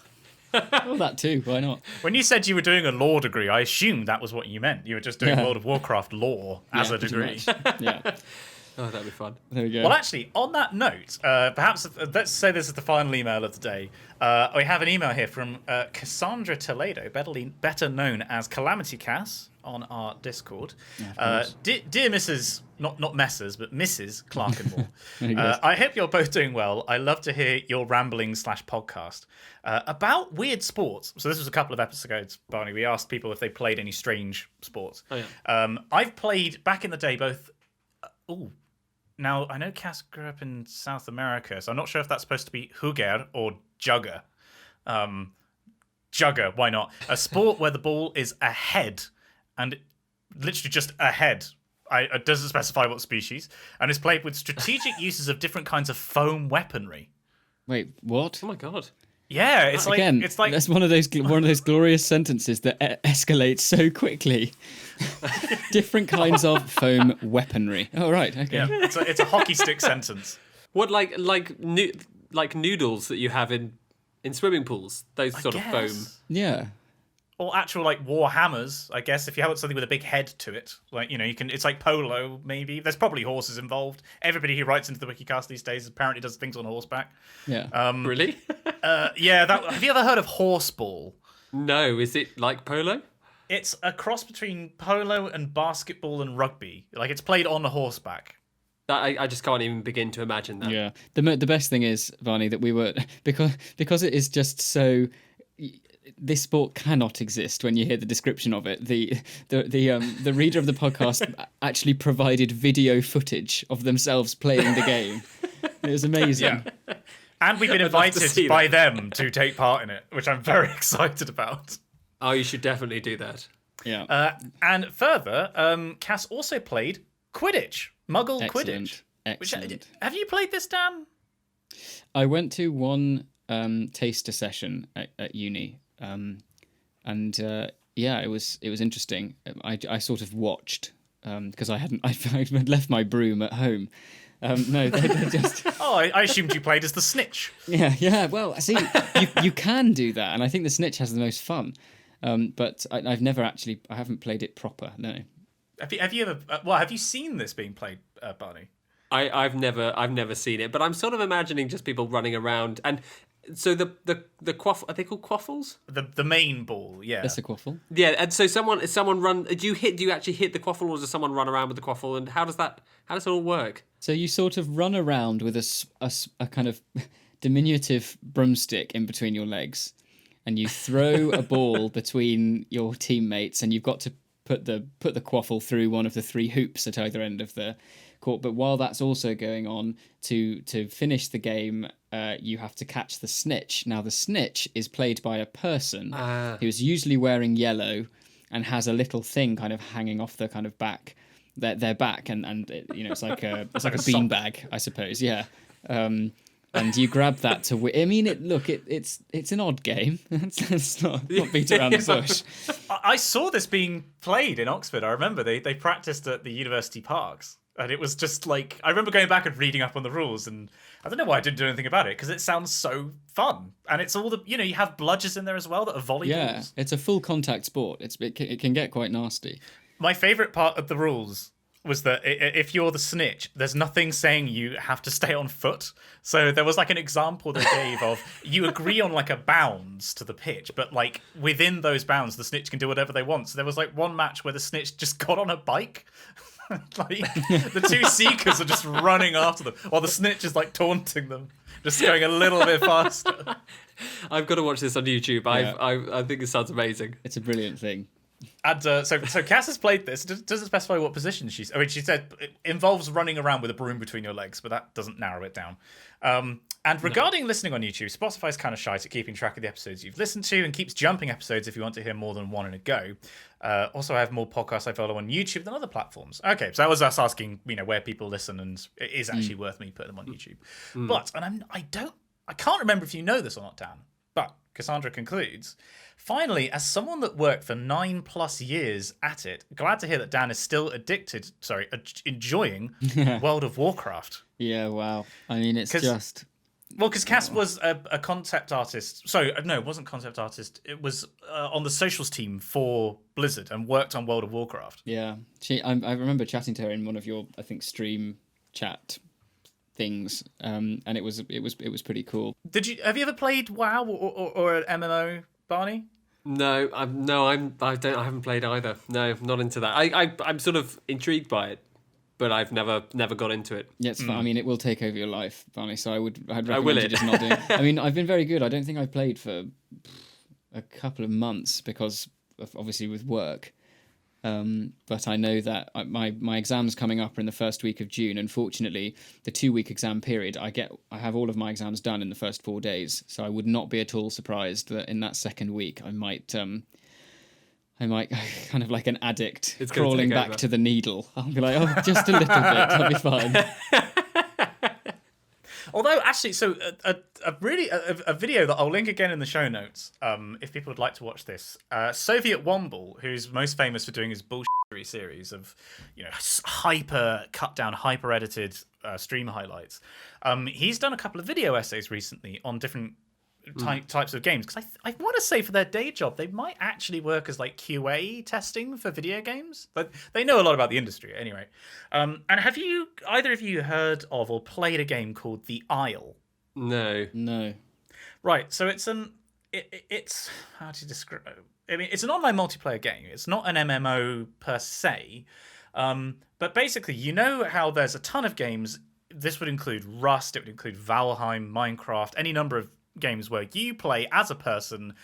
Well, that too. Why not? When you said you were doing a law degree, I assumed that was what you meant. You were just doing World of Warcraft lore as a degree. Yeah. Oh, that'd be fun. There we go. Well, actually, on that note, perhaps let's say this is the final email of the day. We have an email here from Cassandra Toledo, better known as Calamity Cass, on our Discord. Dear Mrs. Not Messrs, but Mrs. Clarkenmore, I hope you're both doing well. I love to hear your rambling/podcast about weird sports. So this was a couple of episodes, Barney. We asked people if they played any strange sports. Oh, yeah. I've played back in the day both. Now, I know Cass grew up in South America, so I'm not sure if that's supposed to be jugar or jugger. Jugger, why not? A sport where the ball is a head, and literally just a head. It doesn't specify what species, and is played with strategic uses of different kinds of foam weaponry. Wait, what? Oh my god. Yeah, it's like Again, it's like that's one of those glorious sentences that escalates so quickly. Different kinds of foam weaponry. Oh right, okay. yeah, it's a hockey stick sentence. What like noodles that you have in swimming pools? Those sort of foam. Yeah. Or actual like war hammers, I guess, if you have something with a big head to it. Like, you know, you can it's like polo, maybe. There's probably horses involved. Everybody who writes into the Wikicast these days apparently does things on horseback. Yeah. Really? Yeah, have you ever heard of horseball? No, is it like polo? It's a cross between polo and basketball and rugby. Like, it's played on a horseback. I just can't even begin to imagine that. Yeah. The best thing is, Varney, that we were because it is just so. This sport cannot exist when you hear the description of it. The reader of the podcast actually provided video footage of themselves playing the game. It was amazing. Yeah. And we've been invited by them to take part in it, which I'm very excited about. Oh, you should definitely do that. Yeah. And further, Cass also played Quidditch, Muggle Quidditch. Excellent. Have you played this, Dan? I went to one taster session at uni. It was interesting. I sort of watched because I had left my broom at home. No, they're just. Oh, I assumed you played as the Snitch. Yeah. Well, see, you can do that, and I think the Snitch has the most fun. But I haven't played it proper. No. Have you ever? Have you seen this being played, Barney? I've never seen it, but I'm sort of imagining just people running around and. So the quaff, are they called quaffles? The main ball, yeah. That's a quaffle. Yeah, and so someone run. Do you actually hit the quaffle, or does someone run around with the quaffle? And how does it all work? So you sort of run around with a kind of diminutive broomstick in between your legs, and you throw a ball between your teammates, and you've got to put the quaffle through one of the three hoops at either end of the court. But while that's also going on, to finish the game, you have to catch the Snitch. Now, the Snitch is played by a person who's usually wearing yellow and has a little thing kind of hanging off the kind of back, their back, and it's like a beanbag, I suppose. Yeah. And you grab that to win. I mean, it's an odd game. Let's not beat around the bush. I saw this being played in Oxford. I remember they practiced at the university parks. And it was just like, I remember going back and reading up on the rules, and I don't know why I didn't do anything about it, because it sounds so fun. And it's all you have bludgers in there as well that are volleyballs. Yeah, it's a full contact sport. It can get quite nasty. My favourite part of the rules was that if you're the Snitch, there's nothing saying you have to stay on foot. So there was like an example they gave of, you agree on like a bounds to the pitch, but like within those bounds, the Snitch can do whatever they want. So there was like one match where the Snitch just got on a bike. Like the two seekers are just running after them while the Snitch is like taunting them, just going a little bit faster. I've got to watch this on YouTube. I think it sounds amazing. It's a brilliant thing. And so Cass has played this. Doesn't specify what position she's. I mean, she said it involves running around with a broom between your legs, but that doesn't narrow it down. And regarding listening on YouTube, Spotify's kind of shy at keeping track of the episodes you've listened to and keeps jumping episodes if you want to hear more than one in a go. Also, I have more podcasts I follow on YouTube than other platforms. Okay, so that was us asking, where people listen, and it is actually worth me putting them on YouTube. But I can't remember if you know this or not, Dan. But Cassandra concludes. Finally, as someone that worked for 9+ years at it, glad to hear that Dan is still enjoying World of Warcraft. Yeah, wow. I mean, it's just... Well, because Cass was a concept artist. So, no, it wasn't concept artist. It was on the socials team for Blizzard and worked on World of Warcraft. Yeah. I remember chatting to her in one of your, I think, stream chat things, and it was pretty cool. Have you ever played WoW or an MMO, Barney? No, I haven't played either. No, not into that. I'm sort of intrigued by it, but I've never got into it. Yeah, it's fun. I mean, it will take over your life, Barney. So I'd recommend you just not doing it. I mean, I've been very good. I don't think I've played for a couple of months because of, obviously with work. But I know that my exams coming up are in the first week of June. Unfortunately, the 2-week exam period, I have all of my exams done in the first 4 days. So I would not be at all surprised that in that second week I might kind of like an addict crawling back to the needle. I'll be like, oh, just a little bit, I'll be fine. Although, actually, so a video that I'll link again in the show notes, if people would like to watch this. Soviet Womble, who's most famous for doing his bullshittery series of, hyper cut down, hyper edited stream highlights. He's done a couple of video essays recently on different types of games, because I want to say for their day job they might actually work as like QA testing for video games, but they know a lot about the industry anyway. And have you either of you heard of or played a game called The Isle? No. Right, so it's how do you describe? I mean, it's an online multiplayer game. It's not an MMO per se, but basically, how there's a ton of games. This would include Rust. It would include Valheim, Minecraft, any number of games where you play as a person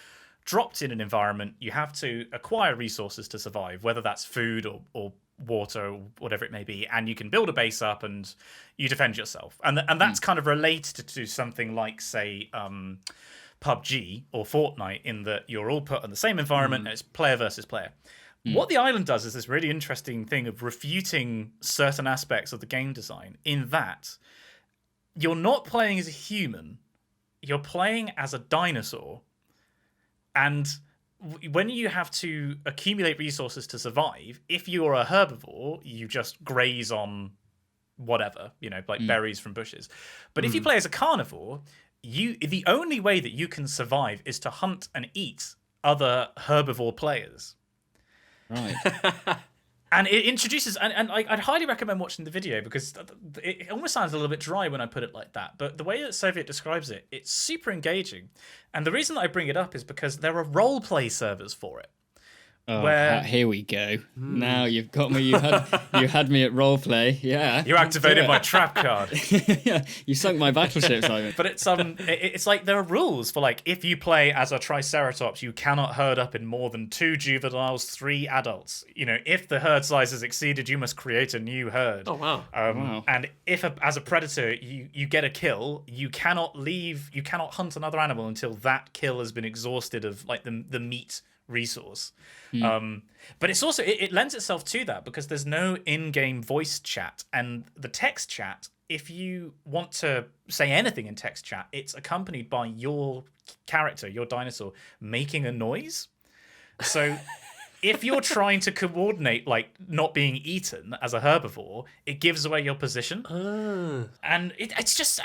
dropped in an environment. You have to acquire resources to survive, whether that's food or water or whatever it may be, and you can build a base up and you defend yourself. And that's kind of related to something like, say, PUBG or Fortnite, in that you're all put in the same environment and it's player versus player. What the island does is this really interesting thing of refuting certain aspects of the game design, in that you're not playing as a human, you're playing as a dinosaur, and when you have to accumulate resources to survive, if you're a herbivore, you just graze on whatever, like berries from bushes. But if you play as a carnivore, the only way that you can survive is to hunt and eat other herbivore players. Right. And it introduces, and I'd highly recommend watching the video, because it almost sounds a little bit dry when I put it like that. But the way that Soviet describes it, it's super engaging. And the reason that I bring it up is because there are role-play servers for it. Oh, here we go. Now you've got me. You had me at roleplay. Yeah. You activated my trap card. Yeah, you sunk my battleship, Simon. But it's like there are rules for, like, if you play as a Triceratops, you cannot herd up in more than 2 juveniles, 3 adults. If the herd size is exceeded, you must create a new herd. Oh wow. Wow. And if as a predator you get a kill, you cannot hunt another animal until that kill has been exhausted of, like, the meat resource. But it's also it lends itself to that because there's no in-game voice chat, and the text chat, if you want to say anything in text chat, it's accompanied by your character, your dinosaur, making a noise. So if you're trying to coordinate, like, not being eaten as a herbivore, it gives away your position. And it's just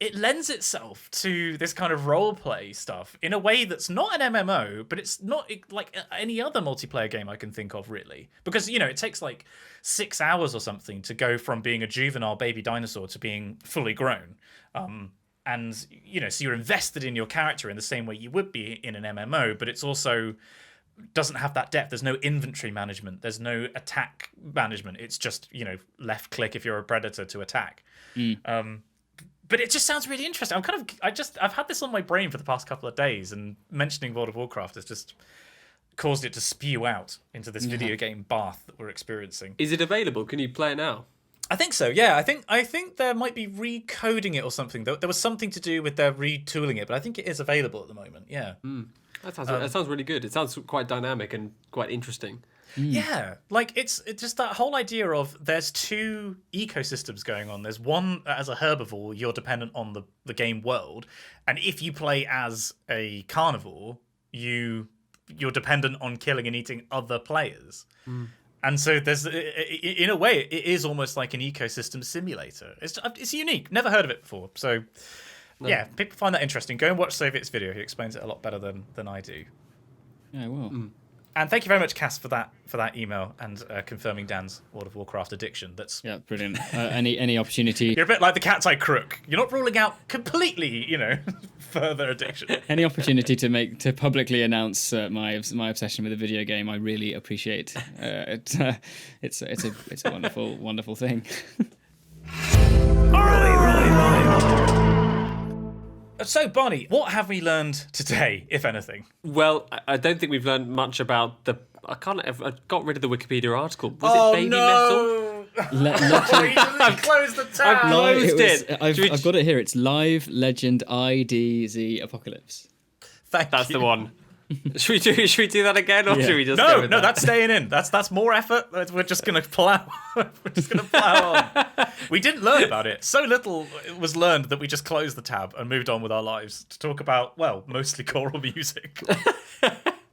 it lends itself to this kind of role play stuff in a way that's not an MMO, but it's not like any other multiplayer game I can think of, really. Because, it takes like 6 hours or something to go from being a juvenile baby dinosaur to being fully grown. And, so you're invested in your character in the same way you would be in an MMO, but it's also doesn't have that depth. There's no inventory management. There's no attack management. It's just, left click if you're a predator to attack. But it just sounds really interesting. I've had this on my brain for the past couple of days, and mentioning World of Warcraft has just caused it to spew out into this video game bath that we're experiencing. Is it available? Can you play it now? I think so. Yeah, I think there might be recoding it or something. There was something to do with their retooling it, but I think it is available at the moment. Yeah. That sounds really good. It sounds quite dynamic and quite interesting. Yeah, like it's just that whole idea of there's two ecosystems going on. There's one as a herbivore, you're dependent on the game world, and if you play as a carnivore, you're dependent on killing and eating other players. And so there's, in a way, it is almost like an ecosystem simulator. It's unique. Never heard of it before. So, yeah, people find that interesting. Go and watch Soviet's video. He explains it a lot better than I do. Yeah, well. And thank you very much, Cass, for that email and confirming Dan's World of Warcraft addiction. That's brilliant. Any opportunity? You're a bit like the cat's eye crook. You're not ruling out completely, further addiction. Any opportunity to publicly announce my obsession with a video game, I really appreciate. It's a wonderful thing. So, Barney, what have we learned today, if anything? Well, I don't think we've learned much about I got rid of the Wikipedia article. Was it baby metal? I've closed the tab. I've closed it. I've got it here. It's Live Legend IDZ Apocalypse. That's the one. Should we do that again, or should we just No, that's staying in. That's more effort. We're just gonna plow. We're just gonna plow on. We didn't learn about it. So little was learned that we just closed the tab and moved on with our lives to talk about, well, mostly choral music.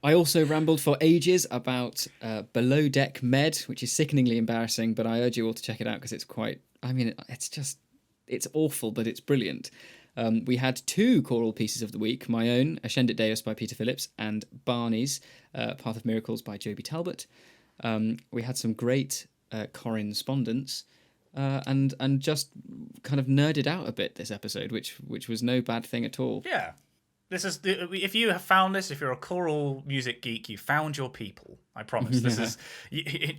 I also rambled for ages about Below Deck Med, which is sickeningly embarrassing, but I urge you all to check it out because it's it's awful, but it's brilliant. We had two choral pieces of the week, my own, Ascendit Deus by Peter Phillips, and Barney's, Path of Miracles by Joby Talbot. We had some great correspondence, and just kind of nerded out a bit this episode, which was no bad thing at all. Yeah. This is, if you have found this, if you're a choral music geek, you found your people. I promise. This is,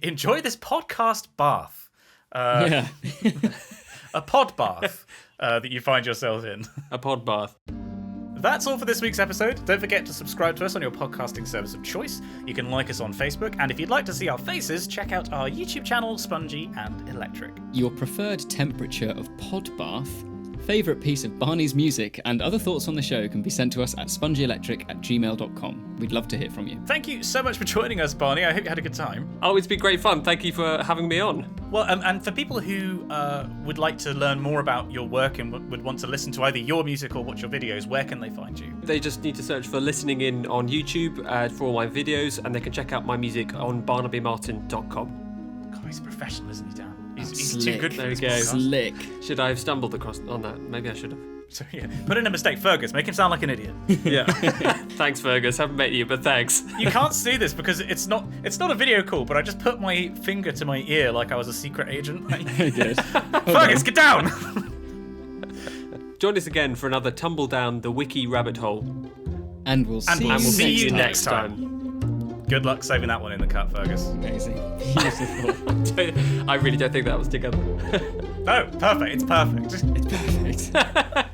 enjoy this podcast bath. A pod bath that you find yourself in. A pod bath. That's all for this week's episode. Don't forget to subscribe to us on your podcasting service of choice. You can like us on Facebook, and if you'd like to see our faces, check out our YouTube channel, Spongy and Electric. Your preferred temperature of pod bath, favourite piece of Barney's music, and other thoughts on the show can be sent to us at spongyelectric@gmail.com. We'd love to hear from you. Thank you so much for joining us, Barney. I hope you had a good time. Oh, it's been great fun. Thank you for having me on. Well, and for people who would like to learn more about your work and would want to listen to either your music or watch your videos, where can they find you? They just need to search for Listening In on YouTube for all my videos, and they can check out my music on barnabymartin.com. God, he's a professional, isn't he, Dan? He's too good for there we this go. podcast. Slick. Should I have stumbled across on that? Maybe I should have. So, yeah. Put in a mistake, Fergus. Make him sound like an idiot. Yeah. Thanks, Fergus. Haven't met you, but thanks. You can't see this because it's not a video call, but I just put my finger to my ear like I was a secret agent. Good. Fergus, get down! Join us again for another tumble down the wiki rabbit hole. And we'll see you you next time. Good luck saving that one in the cut, Fergus. Amazing. Beautiful. I really don't think that was together. No, perfect. It's perfect. It's perfect.